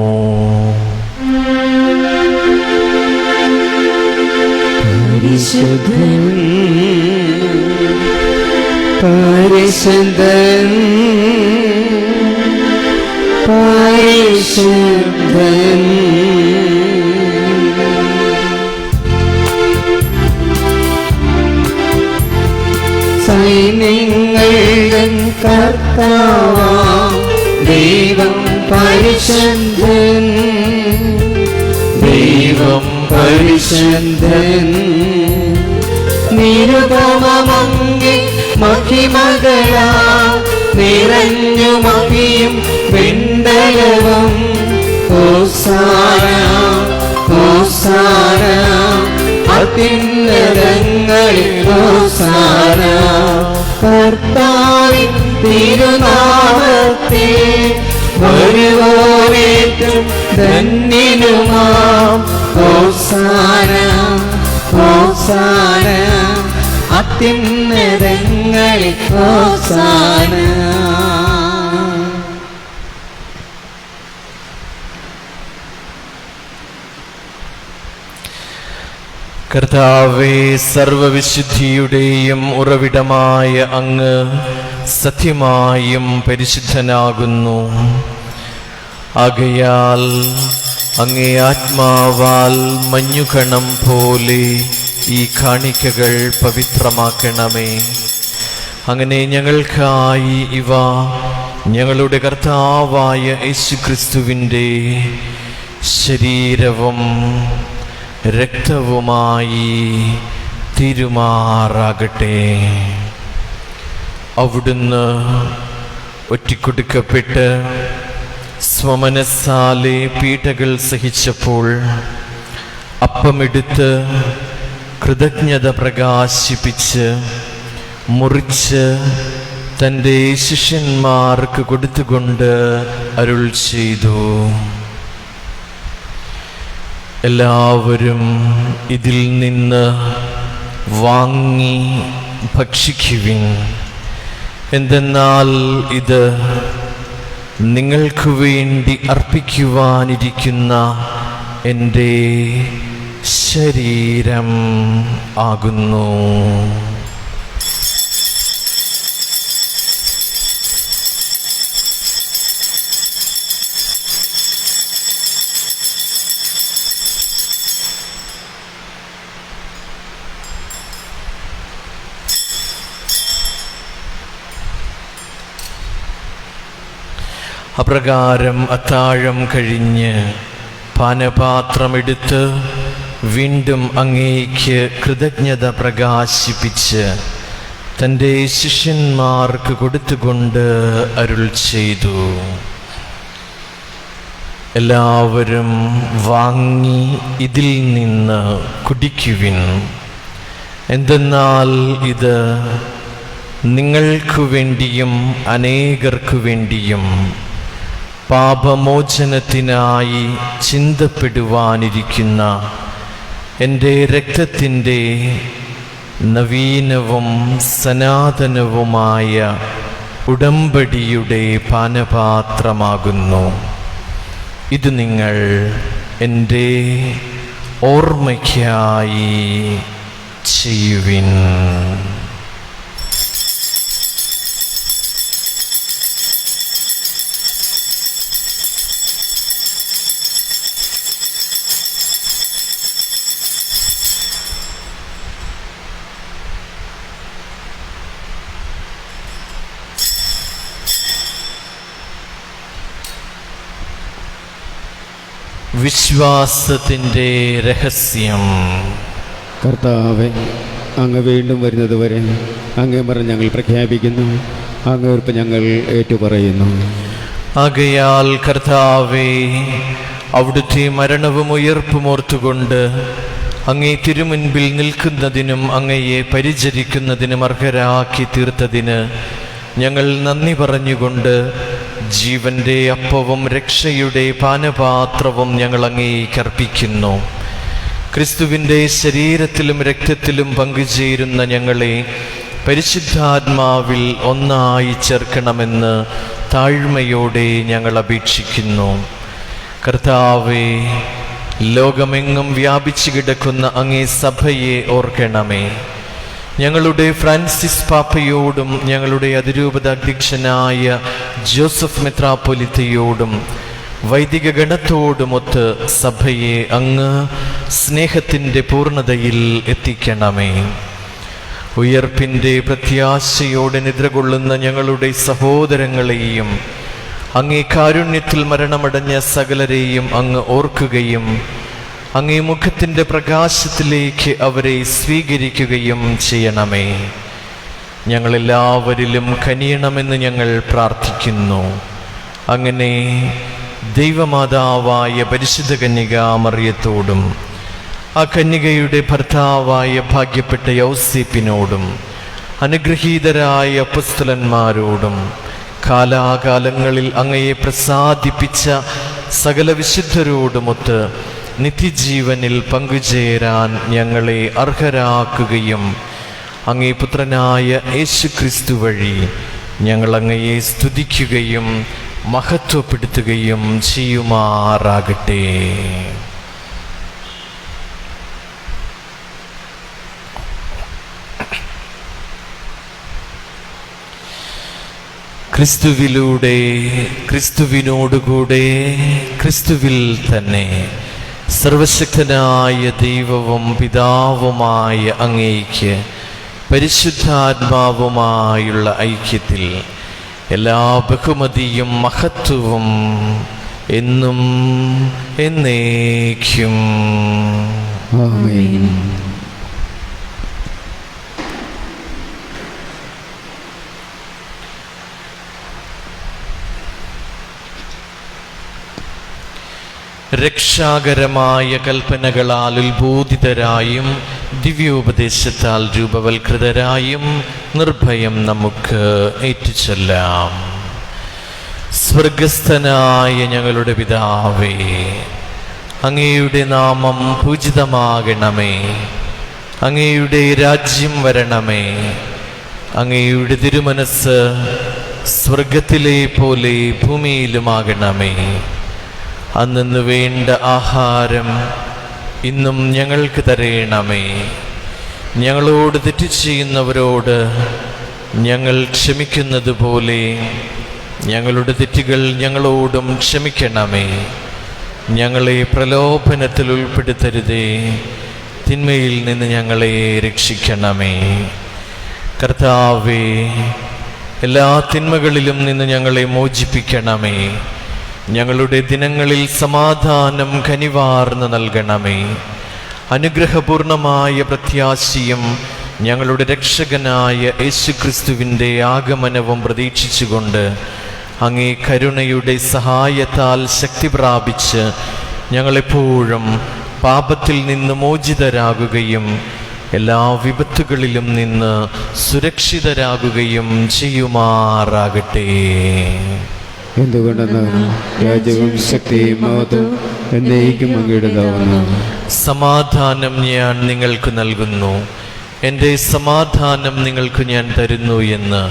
പരിശുദ്ധൻ പരിശുദ്ധൻ പരിശുദ്ധൻ സൈന്യങ്ങളുടെ കർത്താവേ, ദൈവം പരിശുദ്ധൻ. നിരുപമങ്ങി മഹിമകളാ നിറഞ്ഞു മഹിയും വിണ്ടലവും. ഹോസാന ഹോസാന അത്യുന്നതങ്ങളിൽ ഹോസാന. കർത്താവിൻ തിരുനാമത്തിൽ വരുവോരേറ്റം ധന്യനുമാം. ഹോസാന ഹോസാന അത്യുന്നതങ്ങളിൽ ഹോസാന. കർത്താവേ, സർവവിശുദ്ധിയുടെയും ഉറവിടമായ അങ്ങ് സത്യമായും പരിശുദ്ധനാകുന്നു. ആകയാൽ അങ്ങേ ആത്മാവാൽ മഞ്ഞുകണം പോലെ ഈ കാണിക്കകൾ പവിത്രമാക്കണമേ. അങ്ങനെ ഞങ്ങൾക്കായി ഇവ ഞങ്ങളുടെ കർത്താവായ യേശുക്രിസ്തുവിൻ്റെ ശരീരവും രക്തവുമായി തിരുമാറാകട്ടെ. അവിടുന്ന് ഒറ്റിക്കൊടുക്കപ്പെട്ട് സ്വമനസ്സാലെ പീഡകൾ സഹിച്ചപ്പോൾ അപ്പമെടുത്ത് കൃതജ്ഞത പ്രകാശിപ്പിച്ച് മുറിച്ച് തൻ്റെ ശിഷ്യന്മാർക്ക് കൊടുത്തുകൊണ്ട് അരുൾ ചെയ്തു, എല്ലാവരും ഇതിൽ നിന്ന് വാങ്ങി ഭക്ഷിക്കുവിൻ. എന്തെന്നാൽ ഇത് നിങ്ങൾക്ക് വേണ്ടി അർപ്പിക്കുവാനിരിക്കുന്ന എൻ്റെ ശരീരം ആകുന്നു. അപ്രകാരം അത്താഴം കഴിഞ്ഞ് പാനപാത്രമെടുത്ത് വീണ്ടും അങ്ങേക്ക് കൃതജ്ഞത പ്രകാശിപ്പിച്ച് തൻ്റെ ശിഷ്യന്മാർക്ക് കൊടുത്തുകൊണ്ട് അരുൾ ചെയ്തു, എല്ലാവരും വാങ്ങി ഇതിൽ നിന്ന് കുടിക്കുവിൻ. എന്തെന്നാൽ ഇത് നിങ്ങൾക്കു വേണ്ടിയും അനേകർക്കു വേണ്ടിയും പാപമോചനത്തിനായി ചിന്തപ്പെടുവാനിരിക്കുന്ന എൻ്റെ രക്തത്തിൻ്റെ നവീനവും സനാതനവുമായ ഉടമ്പടിയുടെ പാനപാത്രമാകുന്നു. ഇത് നിങ്ങൾ എൻ്റെ ഓർമ്മയ്ക്കായി ചെയ്യുവിൻ. വിശ്വാസത്തിൻ്റെ രഹസ്യം. കർത്താവേ, അങ്ങ് വീണ്ടും വരുന്നത് വരെ അങ്ങേ മരണം ഞങ്ങൾ പ്രഖ്യാപിക്കുന്നു, അങ്ങേ ഉറപ്പ് ഞങ്ങൾ ഏറ്റുപറയുന്നു. ആകയാൽ കർത്താവേ, അവിടുത്തെ മരണവും ഉയർപ്പും ഓർത്തുകൊണ്ട് അങ്ങേ തിരുമുൻപിൽ നിൽക്കുന്നതിനും അങ്ങയെ പരിചരിക്കുന്നതിനും അർഹരാക്കി തീർത്തതിന് ഞങ്ങൾ നന്ദി പറഞ്ഞുകൊണ്ട് ജീവന്റെ അപ്പവും രക്ഷയുടെ പാനപാത്രവും ഞങ്ങൾ അങ്ങേക്ക് അർപ്പിക്കുന്നു. ക്രിസ്തുവിൻ്റെ ശരീരത്തിലും രക്തത്തിലും പങ്കുചേരുന്ന ഞങ്ങളെ പരിശുദ്ധാത്മാവിൽ ഒന്നായി ചേർക്കണമെന്ന് താഴ്മയോടെ ഞങ്ങൾ അപേക്ഷിക്കുന്നു. കർത്താവേ, ലോകമെങ്ങും വ്യാപിച്ചു കിടക്കുന്ന അങ്ങേ സഭയെ ഓർക്കണമേ. ഞങ്ങളുടെ ഫ്രാൻസിസ് പാപ്പയോടും ഞങ്ങളുടെ അതിരൂപത അധ്യക്ഷനായ ജോസഫ് മെത്രാപ്പൊലിത്തയോടും വൈദിക ഗണത്തോടുമൊത്ത് സഭയെ അങ്ങ് സ്നേഹത്തിൻ്റെ പൂർണ്ണതയിൽ എത്തിക്കണമേ. ഉയർപ്പിൻ്റെ പ്രത്യാശയോടെ നിദ്രകൊള്ളുന്ന ഞങ്ങളുടെ സഹോദരങ്ങളെയും അങ്ങേ കാരുണ്യത്തിൽ മരണമടഞ്ഞ സകലരെയും അങ്ങ് ഓർക്കുകയും അങ്ങേ മുഖത്തിൻ്റെ പ്രകാശത്തിലേക്ക് അവരെ സ്വീകരിക്കുകയും ചെയ്യണമേ. ഞങ്ങളെല്ലാവരിലും കനിയണമെന്ന് ഞങ്ങൾ പ്രാർത്ഥിക്കുന്നു. അങ്ങനെ ദൈവമാതാവായ പരിശുദ്ധ കന്യകാ മറിയത്തോടും ആ കന്യകയുടെ ഭർത്താവായ ഭാഗ്യപ്പെട്ട യൗസേപ്പിനോടും അനുഗ്രഹീതരായ അപ്പൊസ്തലന്മാരോടും കാലാകാലങ്ങളിൽ അങ്ങയെ പ്രസാദിപ്പിച്ച സകല വിശുദ്ധരോടുമൊത്ത് നിത്യജീവനിൽ പങ്കുചേരാൻ ഞങ്ങളെ അർഹരാക്കുകയും അങ്ങേ പുത്രനായ യേശുക്രിസ്തു വഴി ഞങ്ങൾ അങ്ങയെ സ്തുതിക്കുകയും മഹത്വപ്പെടുത്തുകയും ചെയ്യുമാറാകട്ടെ. ക്രിസ്തുവിലൂടെ, ക്രിസ്തുവിനോടുകൂടെ, ക്രിസ്തുവിൽ തന്നെ സർവശക്തനായ ദൈവവും പിതാവുമായ അങ്ങേയ്ക്ക് പരിശുദ്ധാത്മാവുമായുള്ള ഐക്യത്തിൽ എല്ലാ ബഹുമതിയും മഹത്വവും എന്നും എന്നേക്കും. ആമേൻ. രക്ഷാകരമായ കൽപ്പനകളാൽ ഉത്ബോധിതരായും ദിവ്യോപദേശത്താൽ രൂപവൽകൃതരായും നിർഭയം നമുക്ക് ഏറ്റുചൊല്ലാം. സ്വർഗസ്ഥനായ ഞങ്ങളുടെ പിതാവേ, അങ്ങയുടെ നാമം പൂജിതമാകണമേ. അങ്ങയുടെ രാജ്യം വരണമേ. അങ്ങയുടെ തിരുമനസ് സ്വർഗത്തിലെ പോലെ ഭൂമിയിലുമാകണമേ. അന്നു വേണ്ട ആഹാരം ഇന്നും ഞങ്ങൾക്ക് തരയണമേ. ഞങ്ങളോട് തെറ്റ് ചെയ്യുന്നവരോട് ഞങ്ങൾ ക്ഷമിക്കുന്നത് പോലെ ഞങ്ങളുടെ തെറ്റുകൾ ഞങ്ങളോടും ക്ഷമിക്കണമേ. ഞങ്ങളെ പ്രലോഭനത്തിൽ ഉൾപ്പെടുത്തരുതേ, തിന്മയിൽ നിന്ന് ഞങ്ങളെ രക്ഷിക്കണമേ. കർത്താവേ, എല്ലാ തിന്മകളിലും നിന്ന് ഞങ്ങളെ മോചിപ്പിക്കണമേ. ഞങ്ങളുടെ ദിനങ്ങളിൽ സമാധാനം കനിവാർന്ന് നൽകണമേ. അനുഗ്രഹപൂർണമായ പ്രത്യാശയും ഞങ്ങളുടെ രക്ഷകനായ യേശുക്രിസ്തുവിൻ്റെ ആഗമനവും പ്രതീക്ഷിച്ചുകൊണ്ട് അങ്ങേ കരുണയുടെ സഹായത്താൽ ശക്തി പ്രാപിച്ച് ഞങ്ങളെപ്പോഴും പാപത്തിൽ നിന്ന് മോചിതരാകുകയും എല്ലാ വിപത്തുകളിലും നിന്ന് സുരക്ഷിതരാകുകയും ചെയ്യുമാറാകട്ടെ. എന്തുകൊണ്ടെന്നാണ് രാജ്യവും ശക്തിയും മഹത്വവും എന്നേക്കും അങ്ങയുടേതാവുന്നു. സമാധാനം ഞാൻ നിങ്ങൾക്ക് നൽകുന്നു, എൻ്റെ സമാധാനം നിങ്ങൾക്ക് ഞാൻ തരുന്നു എന്ന്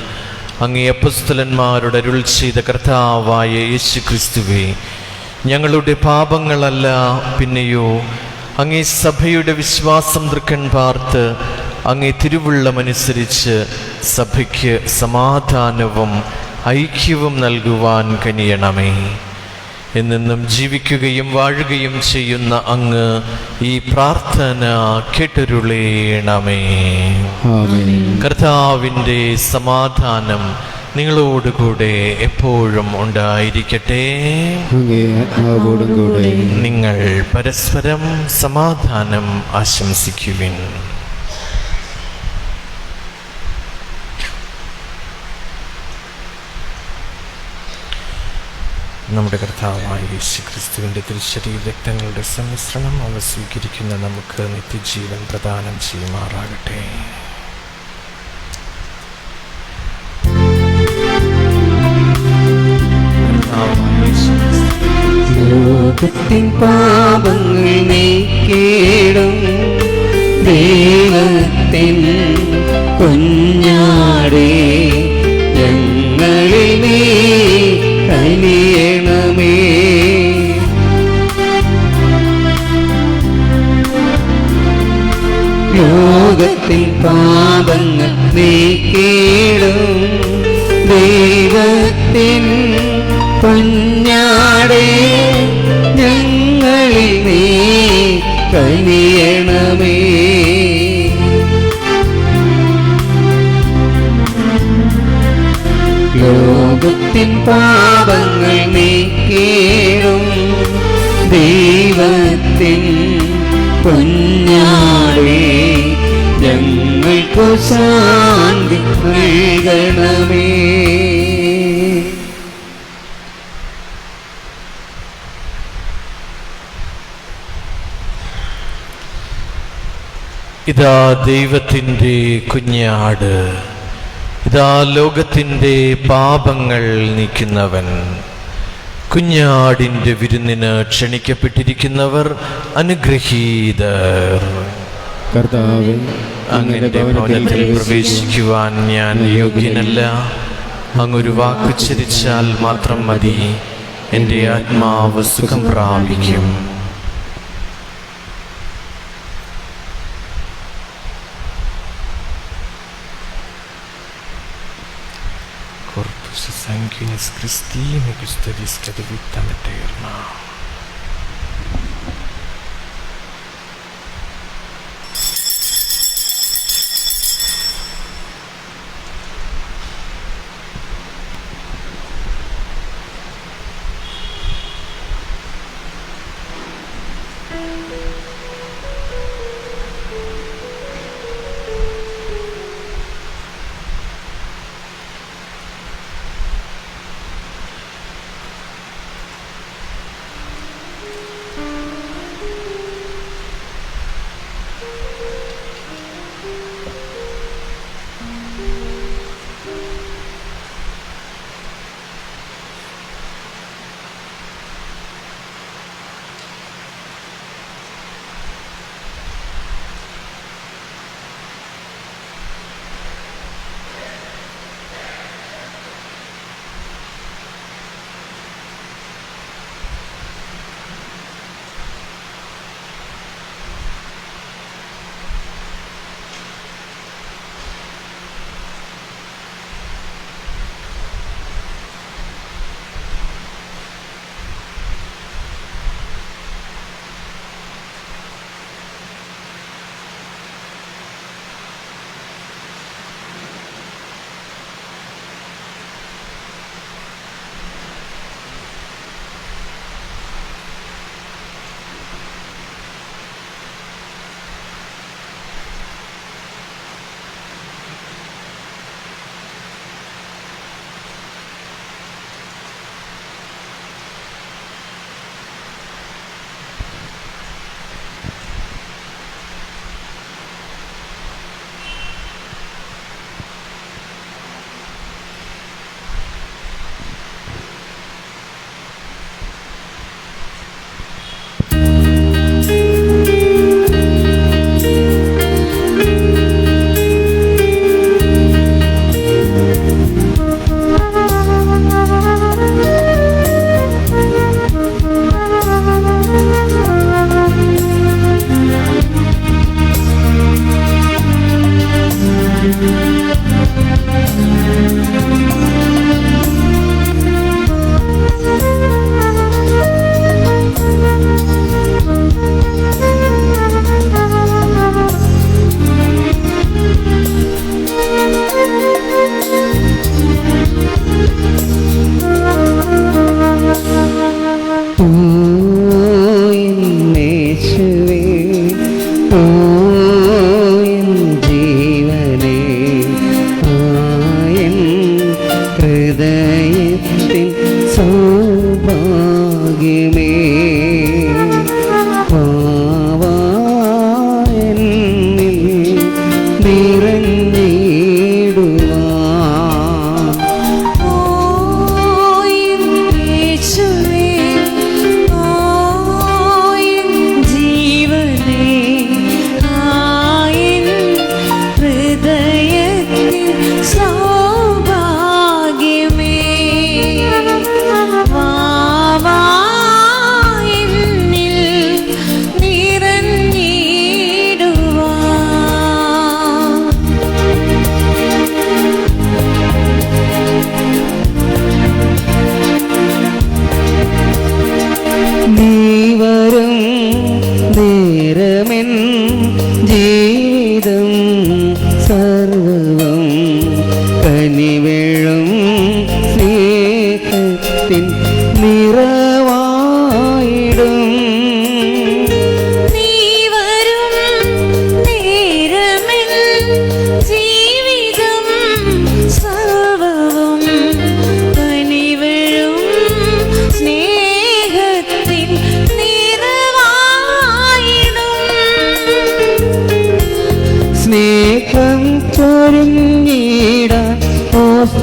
അങ്ങേ അപ്പൊസ്തലന്മാരുടെ അരുൾ ചെയ്ത കർത്താവായ യേശുക്രിസ്തുവേ, ഞങ്ങളുടെ പാപങ്ങളല്ല പിന്നെയോ അങ്ങേ സഭയുടെ വിശ്വാസം തൃക്കൺ പാർത്ത് അങ്ങേ തിരുവുള്ളമനുസരിച്ച് സഭയ്ക്ക് സമാധാനവും ഐക്യവും നൽകുവാൻ കനിയണമേ. എന്നെന്നും ജീവിക്കുകയും വാഴുകയും ചെയ്യുന്ന അങ്ങ് ഈ പ്രാർത്ഥന കേട്ടരുളേണമേ. ആമേൻ. കർത്താവിൻ്റെ സമാധാനം നിങ്ങളോടുകൂടെ എപ്പോഴും ഉണ്ടായിരിക്കട്ടെ. അങ്ങേ ആത്മാവോടും കൂടെ. നിങ്ങൾ പരസ്പരം സമാധാനം ആശംസിക്കുവിൻ. നമ്മുടെ കർത്താവായ യേശുക്രിസ്തുവിൻ്റെ തിരുശരീര രക്തങ്ങളുടെ സമ്മിശ്രണം അവ സ്വീകരിക്കുന്ന നമുക്ക് നിത്യജീവൻ പ്രദാനം ചെയ്യുമാറാകട്ടെ. ലോകത്തിൻ പാപങ്ങൾ നീക്കിയിടും ദൈവത്തിൻ കുഞ്ഞാടേ, ഞങ്ങളിൽ നീ കനിയണമേ. ലോകത്തിൻ പാപങ്ങൾ നീക്കിയിടും ദൈവത്തിൻ കുഞ്ഞാടേ, ഞങ്ങളിൽ നീ കനിയണമേ. ലോകത്തിൻ പാപങ്ങൾ ദൈവത്തിൻ കുഞ്ഞാടേ ഞങ്ങൾക്കു ശാന്തി നൽകണമേ. ഇതാ ദൈവത്തിൻ്റെ കുഞ്ഞാട്, ഇതാ ലോകത്തിൻ്റെ പാപങ്ങൾ നീക്കുന്നവൻ. കുഞ്ഞാടിൻ്റെ വിരുന്നിന് ക്ഷണിക്കപ്പെട്ടിരിക്കുന്നവർ അനുഗ്രഹീതർ. കർത്താവേ, അങ്ങയുടെ ഭവനത്തിൽ പ്രവേശിക്കുവാൻ ഞാൻ യോഗ്യനല്ല. അങ്ങൊരു വാക്കുച്ചരിച്ചാൽ മാത്രം മതി, എൻ്റെ ആത്മാവ് സുഖം പ്രാപിക്കും. Corpus sanguinis Christi megustadis ad vitam aeterna.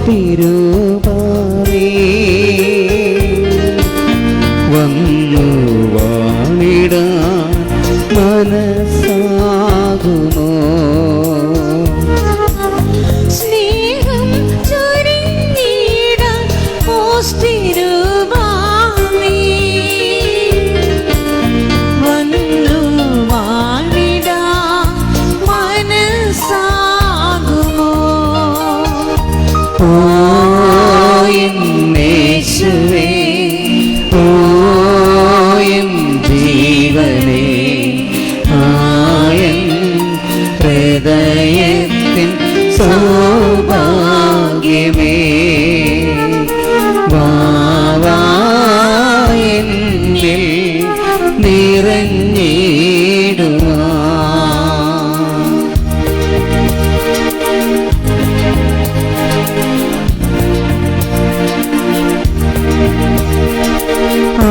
തിരുവാമേ വന്നു വാണിടാൻ മനസ്സാകുമോ? സ്നേഹം ചൊരിഞ്ഞിടാൻ ഓസ്തിരുവാമേ വന്നു വാണിടാൻ മനസ്സാകുമോ? ഓ യേശുവേ, ഓ എൻ ജീവനേ, ആയൻ ഹൃദയത്തിൻ സൗഭാഗ്യമേ, വാവായെന്നിൽ നിറഞ്ഞിടുവാൻ.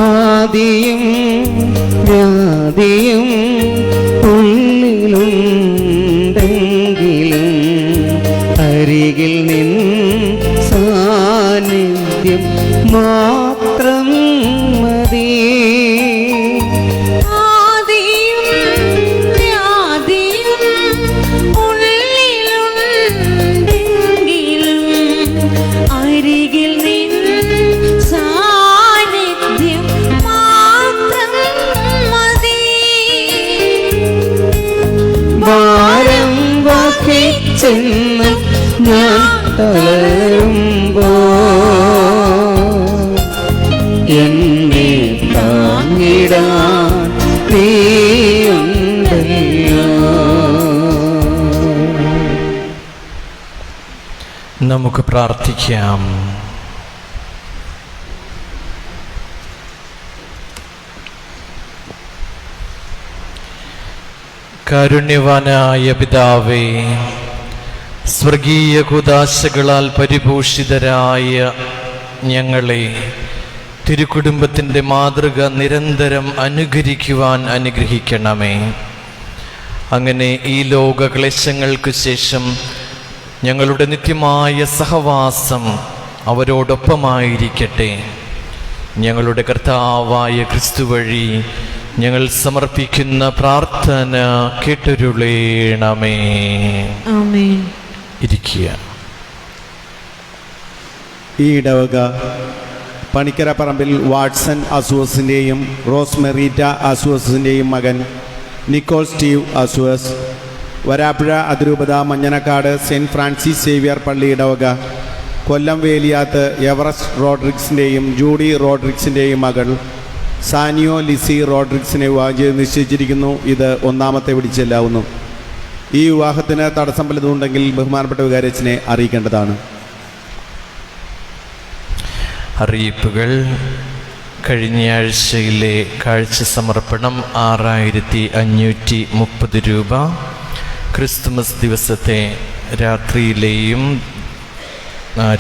ആദിയും വ്യാധിയും ഉള്ളിലുണ്ടെങ്കിലും അരികിൽ നിൻ സാന്നിധ്യം മാത്രം മതി. ആദിയും വ്യാധിയും ഉള്ളിലുണ്ടെങ്കിലും അരികിൽ നിൻ സാന്നിധ്യം മാത്രം മതി. ഭാരം വഹിച്ചെന്ന് ഞാൻ തളരുമ്പോ എന്നെ താങ്ങിടാൻ നീയുണ്ടല്ലോ. നമുക്ക് പ്രാർത്ഥിക്കാം. കാരുണ്യവാനായ പിതാവേ, സ്വർഗീയ കുദാശകളാൽ പരിഭൂഷിതരായ ഞങ്ങളെ തിരുക്കുടുംബത്തിൻ്റെ മാതൃക നിരന്തരം അനുകരിക്കുവാൻ അനുഗ്രഹിക്കണമേ. അങ്ങനെ ഈ ലോക ക്ലേശങ്ങൾക്ക് ശേഷം ഞങ്ങളുടെ നിത്യമായ സഹവാസം അവരോടൊപ്പമായിരിക്കട്ടെ. ഞങ്ങളുടെ കർത്താവായ ക്രിസ്തു വഴി ഞങ്ങൾ സമർപ്പിക്കുന്ന പ്രാർത്ഥന കേട്ടരുളേണമേ. ആമേൻ. ഇരിക്കുക. ഈ ഇടവക പണിക്കര പറമ്പിൽ വാട്സൺ അസുവസിൻ്റെയും റോസ്മെറീറ്റ അസുവസിൻ്റെയും മകൻ നിക്കോൾ സ്റ്റീവ് അസുവസ്, വരാപ്പുഴ അതിരൂപത മഞ്ഞനക്കാട് സെൻറ്റ് ഫ്രാൻസിസ് സേവിയർ പള്ളി ഇടവക, കൊല്ലം വേലിയാത്ത് എവറസ്റ്റ് റോഡ്രിക്സിൻ്റെയും ജൂഡി റോഡ്രിക്സിൻ്റെയും മകൾ സാനിയോ ലിസി റോഡ്രിക്സിനെ വിവാഹം ചെയ്ത് നിശ്ചയിച്ചിരിക്കുന്നു. ഇത് 1ാമത്തെ വിളിച്ചെല്ലാവുന്നു. ഈ വിവാഹത്തിന് തടസ്സം പലതുണ്ടെങ്കിൽ ബഹുമാനപ്പെട്ട വികാരിയച്ഛനെ അറിയിക്കേണ്ടതാണ്. അറിയിപ്പുകൾ. കഴിഞ്ഞയാഴ്ചയിലെ കാഴ്ച സമർപ്പണം 6530 രൂപ. ക്രിസ്തുമസ് ദിവസത്തെ രാത്രിയിലെയും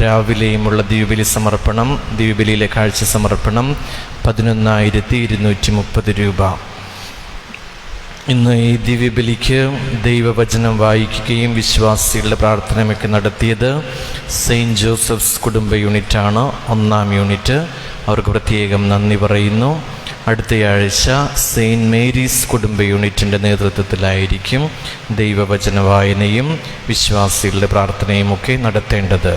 രാവിലെയുമുള്ള ദിവ്യബലി സമർപ്പണം, ദിവ്യബലിയിലെ കാഴ്ച സമർപ്പണം 11,230 രൂപ. ഇന്ന് ഈ ദിവ്യബലിക്ക് ദൈവവചനം വായിക്കുകയും വിശ്വാസികളുടെ പ്രാർത്ഥനയൊക്കെ നടത്തിയത് സെയിൻറ്റ് ജോസഫ്സ് കുടുംബ യൂണിറ്റാണ്, 1ാം യൂണിറ്റ്. അവർക്ക് പ്രത്യേകം നന്ദി പറയുന്നു. അടുത്തയാഴ്ച സെയിൻറ്റ് മേരീസ് കുടുംബ യൂണിറ്റിൻ്റെ നേതൃത്വത്തിലായിരിക്കും ദൈവവചന വായനയും വിശ്വാസികളുടെ പ്രാർത്ഥനയുമൊക്കെ നടത്തേണ്ടത്.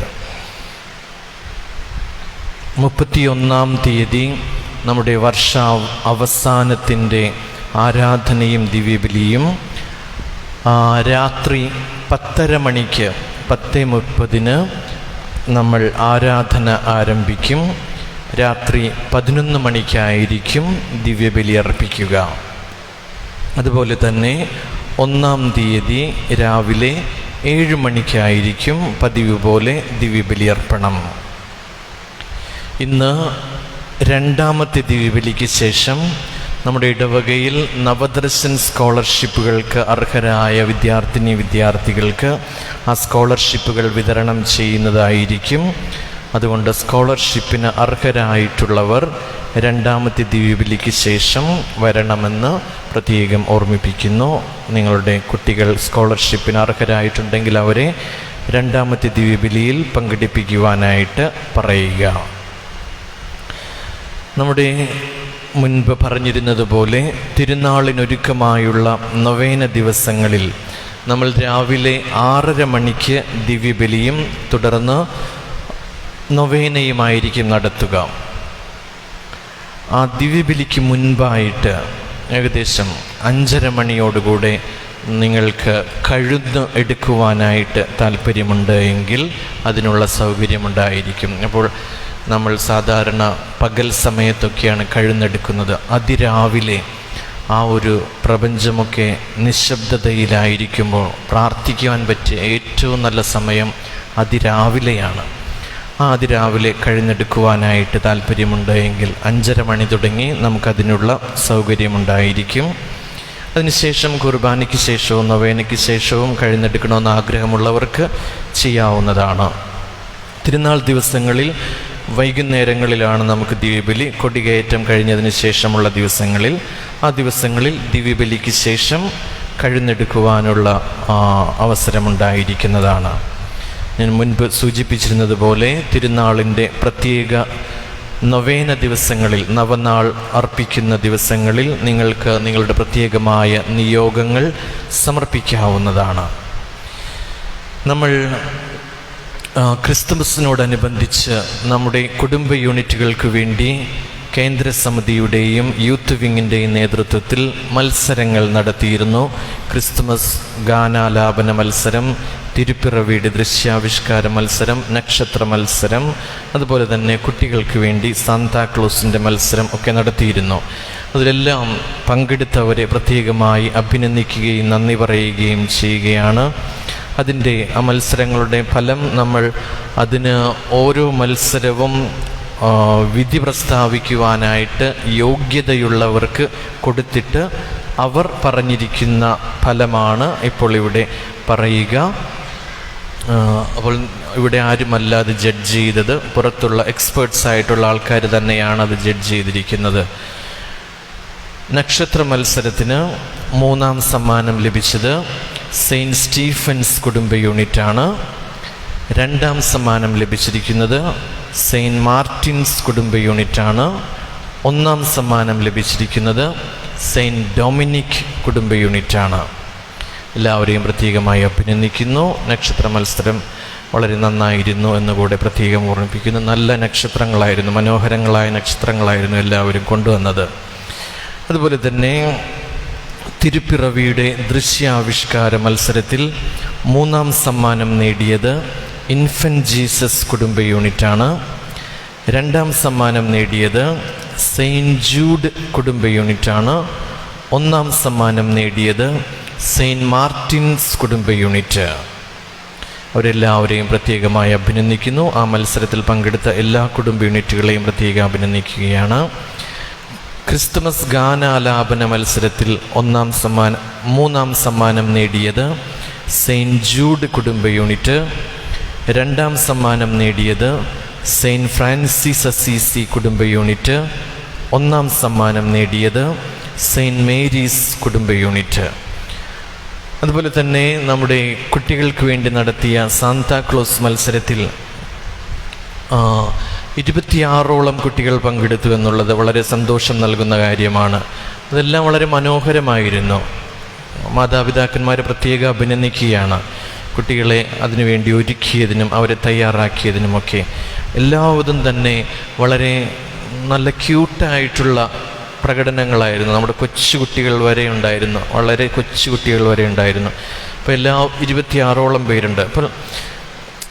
31-ാം തീയതി നമ്മുടെ വർഷ അവസാനത്തിൻ്റെ ആരാധനയും ദിവ്യബലിയും രാത്രി 10:30 മണിക്ക് 10:30 നമ്മൾ ആരാധന ആരംഭിക്കും. രാത്രി 11 മണിക്കായിരിക്കും ദിവ്യബലി അർപ്പിക്കുക. അതുപോലെ തന്നെ 1-ാം തീയതി രാവിലെ 7 മണിക്കായിരിക്കും പതിവ് പോലെ ദിവ്യബലി അർപ്പണം. ഇന്ന് 2ാമത്തെ ദിവ്യബലിക്ക് ശേഷം നമ്മുടെ ഇടവകയിൽ നവദർശൻ സ്കോളർഷിപ്പുകൾക്ക് അർഹരായ വിദ്യാർത്ഥികൾക്ക് ആ സ്കോളർഷിപ്പുകൾ വിതരണം ചെയ്യുന്നതായിരിക്കും. അതുകൊണ്ട് സ്കോളർഷിപ്പിന് അർഹരായിട്ടുള്ളവർ 2ാമത്തെ ദിവ്യബലിക്ക് ശേഷം വരണമെന്ന് പ്രത്യേകം ഓർമ്മിപ്പിക്കുന്നു. നിങ്ങളുടെ കുട്ടികൾ സ്കോളർഷിപ്പിന് അർഹരായിട്ടുണ്ടെങ്കിൽ അവരെ രണ്ടാമത്തെ ദിവ്യബലിയിൽ പങ്കെടുപ്പിക്കുവാനായിട്ട് പറയുക. നമ്മുടെ മുൻപ് പറഞ്ഞിരുന്നത് പോലെ തിരുനാളിനൊരുക്കമായുള്ള നൊവേന ദിവസങ്ങളിൽ നമ്മൾ രാവിലെ 6:30 മണിക്ക് ദിവ്യബലിയും തുടർന്ന് നൊവേനയുമായിരിക്കും നടത്തുക. ആ ദിവ്യബലിക്ക് മുൻപായിട്ട് ഏകദേശം 5:30 മണിയോടുകൂടെ നിങ്ങൾക്ക് കഴുന്ന് എടുക്കുവാനായിട്ട് താല്പര്യമുണ്ട് എങ്കിൽ അതിനുള്ള സൗകര്യമുണ്ടായിരിക്കും. അപ്പോൾ നമ്മൾ സാധാരണ പകൽ സമയത്തൊക്കെയാണ് കഴുന്നെടുക്കുന്നത്. അതിരാവിലെ ആ ഒരു പ്രപഞ്ചമൊക്കെ നിശബ്ദതയിലായിരിക്കുമ്പോൾ പ്രാർത്ഥിക്കുവാൻ പറ്റിയ ഏറ്റവും നല്ല സമയം അതിരാവിലെയാണ്. ആ അതിരാവിലെ കഴുന്നെടുക്കുവാനായിട്ട് താല്പര്യമുണ്ട് എങ്കിൽ 5:30 മണി തുടങ്ങി നമുക്കതിനുള്ള സൗകര്യമുണ്ടായിരിക്കും. അതിനുശേഷം കുർബാനയ്ക്ക് ശേഷവും നൊവേനയ്ക്ക് ശേഷവും കഴുന്നെടുക്കണമെന്ന് ആഗ്രഹമുള്ളവർക്ക് ചെയ്യാവുന്നതാണ്. തിരുനാൾ ദിവസങ്ങളിൽ വൈകുന്നേരങ്ങളിലാണ് നമുക്ക് ദിവ്യബലി. കൊടികയറ്റം കഴിഞ്ഞതിന് ശേഷമുള്ള ദിവസങ്ങളിൽ, ആ ദിവസങ്ങളിൽ ദിവ്യബലിക്ക് ശേഷം കഴുന്നെടുക്കുവാനുള്ള അവസരമുണ്ടായിരിക്കുന്നതാണ്. ഞാൻ മുൻപ് സൂചിപ്പിച്ചിരുന്നത് പോലെ തിരുനാളിൻ്റെ പ്രത്യേക നൊവേന ദിവസങ്ങളിൽ, നവനാൾ അർപ്പിക്കുന്ന ദിവസങ്ങളിൽ നിങ്ങൾക്ക് നിങ്ങളുടെ പ്രത്യേകമായ നിയോഗങ്ങൾ സമർപ്പിക്കാവുന്നതാണ്. നമ്മൾ ക്രിസ്തുമസിനോടനുബന്ധിച്ച് നമ്മുടെ കുടുംബ യൂണിറ്റുകൾക്ക് വേണ്ടി കേന്ദ്ര സമിതിയുടെയും യൂത്ത് വിങ്ങിൻ്റെയും നേതൃത്വത്തിൽ മത്സരങ്ങൾ നടത്തിയിരുന്നു. ക്രിസ്തുമസ് ഗാനാലാപന മത്സരം, തിരുപ്പിറവിയുടെ ദൃശ്യാവിഷ്കാര മത്സരം, നക്ഷത്ര മത്സരം, അതുപോലെ തന്നെ കുട്ടികൾക്ക് വേണ്ടി സാന്താക്ലോസിൻ്റെ മത്സരം ഒക്കെ നടത്തിയിരുന്നു. അതിലെല്ലാം പങ്കെടുത്തവരെ പ്രത്യേകമായി അഭിനന്ദിക്കുകയും നന്ദി പറയുകയും ചെയ്യുകയാണ്. അതിൻ്റെ ആ മത്സരങ്ങളുടെ ഫലം നമ്മൾ അതിന് ഓരോ മത്സരവും വിധി പ്രസ്താവിക്കുവാനായിട്ട് യോഗ്യതയുള്ളവർക്ക് കൊടുത്തിട്ട് അവർ പറഞ്ഞിരിക്കുന്ന ഫലമാണ് ഇപ്പോൾ ഇവിടെ പറയുക. അപ്പോൾ ഇവിടെ ആരുമല്ല അത് ജഡ്ജ് ചെയ്തത്, പുറത്തുള്ള എക്സ്പേർട്സ് ആയിട്ടുള്ള ആൾക്കാർ തന്നെയാണ് അത് ജഡ്ജ് ചെയ്തിരിക്കുന്നത്. നക്ഷത്ര മത്സരത്തിന് 3-ാം സമ്മാനം ലഭിച്ചത് സെയിൻറ്റ് സ്റ്റീഫൻസ് കുടുംബ യൂണിറ്റാണ്. 2-ാം സമ്മാനം ലഭിച്ചിരിക്കുന്നത് സെയിൻറ്റ് മാർട്ടിൻസ് കുടുംബ യൂണിറ്റാണ്. 1-ാം സമ്മാനം ലഭിച്ചിരിക്കുന്നത് സെയിൻറ്റ് ഡൊമിനിക് കുടുംബ യൂണിറ്റാണ്. എല്ലാവരെയും പ്രത്യേകമായി അഭിനന്ദിക്കുന്നു. നക്ഷത്ര മത്സരം വളരെ നന്നായിരുന്നു എന്നുകൂടെ പ്രത്യേകം ഓർമ്മിപ്പിക്കുന്നു. നല്ല നക്ഷത്രങ്ങളായിരുന്നു, മനോഹരങ്ങളായ നക്ഷത്രങ്ങളായിരുന്നു എല്ലാവരും കൊണ്ടുവന്നത്. അതുപോലെ തന്നെ തിരുപ്പിറവിയുടെ ദൃശ്യാവിഷ്കാര മത്സരത്തിൽ 3-ാം സമ്മാനം നേടിയത് ഇൻഫൻറ്റ് ജീസസ് കുടുംബ യൂണിറ്റാണ്. 2-ാം സമ്മാനം നേടിയത് സെയിൻറ്റ് ജൂഡ് കുടുംബ യൂണിറ്റാണ്. 1-ാം സമ്മാനം നേടിയത് സെയിൻറ്റ് മാർട്ടിൻസ് കുടുംബ യൂണിറ്റ്. അവരെല്ലാവരെയും പ്രത്യേകമായി അഭിനന്ദിക്കുന്നു. ആ മത്സരത്തിൽ പങ്കെടുത്ത എല്ലാ കുടുംബ യൂണിറ്റുകളെയും പ്രത്യേകം അഭിനന്ദിക്കുകയാണ്. ക്രിസ്തുമസ് ഗാനാലാപന മത്സരത്തിൽ 3-ാം സമ്മാനം നേടിയത് സെയിൻറ്റ് ജൂഡ് കുടുംബ യൂണിറ്റ്. 2-ാം സമ്മാനം നേടിയത് സെയിൻറ്റ് ഫ്രാൻസിസ് അസീസി കുടുംബ യൂണിറ്റ്. 1-ാം സമ്മാനം നേടിയത് സെയിൻറ്റ് മേരീസ് കുടുംബ യൂണിറ്റ്. അതുപോലെ തന്നെ നമ്മുടെ കുട്ടികൾക്ക് വേണ്ടി നടത്തിയ സാന്താക്ലോസ് മത്സരത്തിൽ 26ഓളം കുട്ടികൾ പങ്കെടുത്തു എന്നുള്ളത് വളരെ സന്തോഷം നൽകുന്ന കാര്യമാണ്. അതെല്ലാം വളരെ മനോഹരമായിരുന്നു. മാതാപിതാക്കന്മാരെ പ്രത്യേകം അഭിനന്ദിക്കുകയാണ്. കുട്ടികളെ അതിനുവേണ്ടി ഒരുക്കിയതിനും അവരെ തയ്യാറാക്കിയതിനുമൊക്കെ എല്ലാവരും തന്നെ വളരെ നല്ല ക്യൂട്ടായിട്ടുള്ള പ്രകടനങ്ങളായിരുന്നു. നമ്മുടെ കൊച്ചുകുട്ടികൾ വരെ ഉണ്ടായിരുന്നു, വളരെ കൊച്ചുകുട്ടികൾ വരെ ഉണ്ടായിരുന്നു. അപ്പോൾ എല്ലാ 26ഓളം പേരുണ്ട്. അപ്പോൾ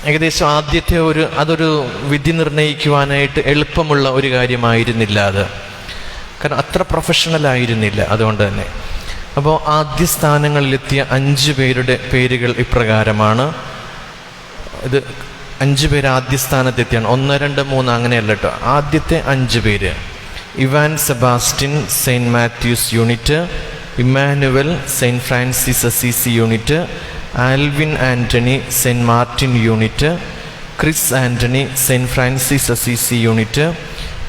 ഏകദേശം ആദ്യത്തെ അതൊരു വിധി നിർണ്ണയിക്കുവാനായിട്ട് എളുപ്പമുള്ള ഒരു കാര്യമായിരുന്നില്ല അത്, കാരണം അത്ര പ്രൊഫഷണൽ ആയിരുന്നില്ല. അതുകൊണ്ട് തന്നെ അപ്പോൾ ആദ്യ സ്ഥാനങ്ങളിലെത്തിയ 5 പേരുടെ പേരുകൾ ഇപ്രകാരമാണ്. ഇത് 5 പേര് ആദ്യ സ്ഥാനത്തെത്തിയാണ്. 1, 2, 3 അങ്ങനെയല്ല കേട്ടോ. ആദ്യത്തെ 5 പേര്: Ivan Sebastian Saint Mathews unit, Immanuel Saint Francis Assisi unit, Alvin Antony Saint Martin unit, Chris Antony Saint Francis Assisi unit,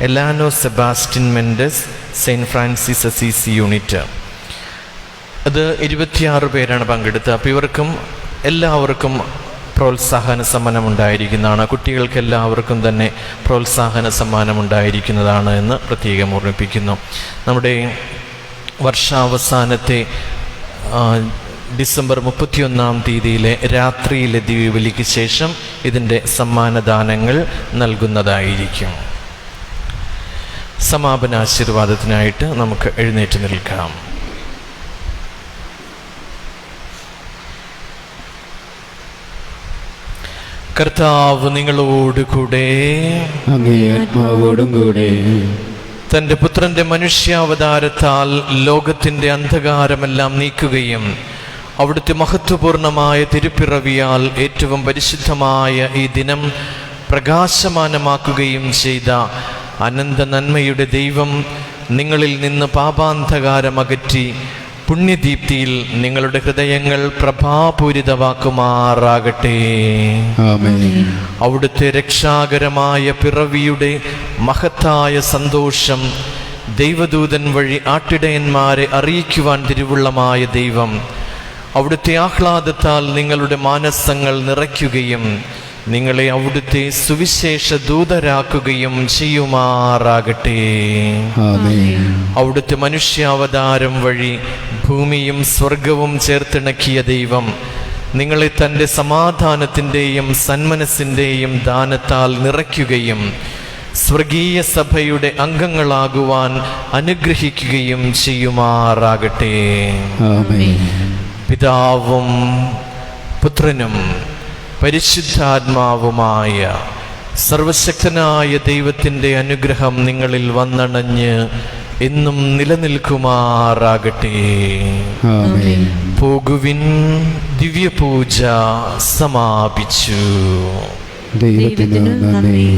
Elano Sebastian Mendes Saint Francis Assisi unit. അത് 26 പേരാണ് പങ്കെടുത്തത്. അപ്പോൾ എല്ലാവർക്കും പ്രോത്സാഹന സമ്മാനം ഉണ്ടായിരിക്കുന്നതാണ്. കുട്ടികൾക്ക് എല്ലാവർക്കും തന്നെ പ്രോത്സാഹന സമ്മാനം ഉണ്ടായിരിക്കുന്നതാണ് എന്ന് പ്രത്യേകം ഓർമ്മിപ്പിക്കുന്നു. നമ്മുടെ വർഷാവസാനത്തെ ഡിസംബർ 31-ാം തീയതിയിലെ രാത്രിയിലെ ദിവ്യബലിക്ക് ശേഷം ഇതിൻ്റെ സമ്മാനദാനങ്ങൾ നൽകുന്നതായിരിക്കും. സമാപനാശീർവാദത്തിനായിട്ട് നമുക്ക് എഴുന്നേറ്റ് നിൽക്കാം. കർത്താവ് നിങ്ങളോടുകൂടെ, അങ്ങേ ആത്മാവോടും കൂടെ. തൻ്റെ പുത്രൻ്റെ മനുഷ്യാവതാരത്താൽ ലോകത്തിൻ്റെ അന്ധകാരമെല്ലാം നീക്കുകയും അവിടുത്തെ മഹത്വപൂർണമായ തിരുപ്പിറവിയാൽ ഏറ്റവും പരിശുദ്ധമായ ഈ ദിനം പ്രകാശമാനമാക്കുകയും ചെയ്ത അനന്ത നന്മയുടെ ദൈവം നിങ്ങളിൽ നിന്ന് പാപാന്ധകാരമകറ്റി പുണ്യദീപ്തിയിൽ നിങ്ങളുടെ ഹൃദയങ്ങൾ പ്രഭാപൂരിതമാക്കുമാറാകട്ടെ. ആമേൻ. അവിടുത്തെ രക്ഷാകരമായ പിറവിയുടെ മഹത്തായ സന്തോഷം ദൈവദൂതൻ വഴി ആട്ടിടയന്മാരെ അറിയിക്കുവാൻ തിരുവുള്ളമായ ദൈവം അവിടുത്തെ ആഹ്ലാദത്താൽ നിങ്ങളുടെ മാനസങ്ങൾ നിറയ്ക്കുകയും നിങ്ങളെ അവിടുത്തെ സുവിശേഷ ദൂതരാക്കുകയും ചെയ്യുമാറാകട്ടെ. ആമേൻ. അവിടുത്തെ മനുഷ്യാവതാരം വഴി ഭൂമിയും സ്വർഗവും ചേർത്തിണക്കിയ ദൈവം നിങ്ങളെ തൻ്റെ സമാധാനത്തിൻ്റെയും സന്മനസ്സിൻ്റെയും ദാനത്താൽ നിറയ്ക്കുകയും സ്വർഗീയ സഭയുടെ അംഗങ്ങളാകുവാൻ അനുഗ്രഹിക്കുകയും ചെയ്യുമാറാകട്ടെ. ആമേൻ. പിതാവും പുത്രനും പരിശുദ്ധാത്മാവുമായ സർവശക്തനായ ദൈവത്തിൻ്റെ അനുഗ്രഹം നിങ്ങളിൽ വന്നണഞ്ഞ് എന്നും നിലനിൽക്കുമാറാകട്ടെ. ആമേൻ. പോകുവിൻ, ദിവ്യപൂജ സമാപിച്ചു. ദൈവത്തിന് നന്ദി.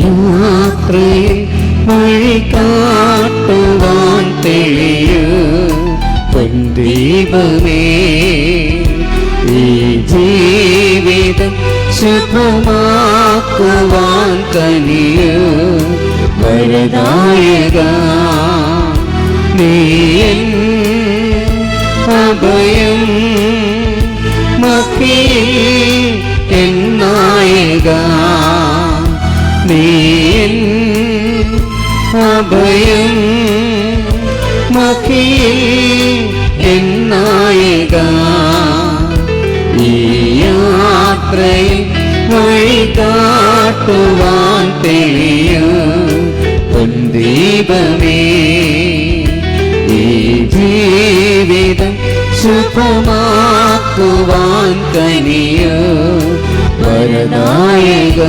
യാത്രയിൽ വഴി കാട്ടുവാൻ തെളിയൂ പൊൻദീപമേ, ഈ ജീവിതം ശുഭമാക്കുവാൻ കനിയൂ വരദായക. നീ എൻ അഭയം മഹിയിൽ എൻ നായക. നീ എൻ അഭയം മഹിയിൽ എൻ നായക. ഈ യാത്രയിൽ വഴി കാട്ടുവാൻ തെളിയൂ പൊൻദീപമേ, ഈ ജീവിതം ശുഭമാക്കുവാൻ കനിയൂ വരദായക.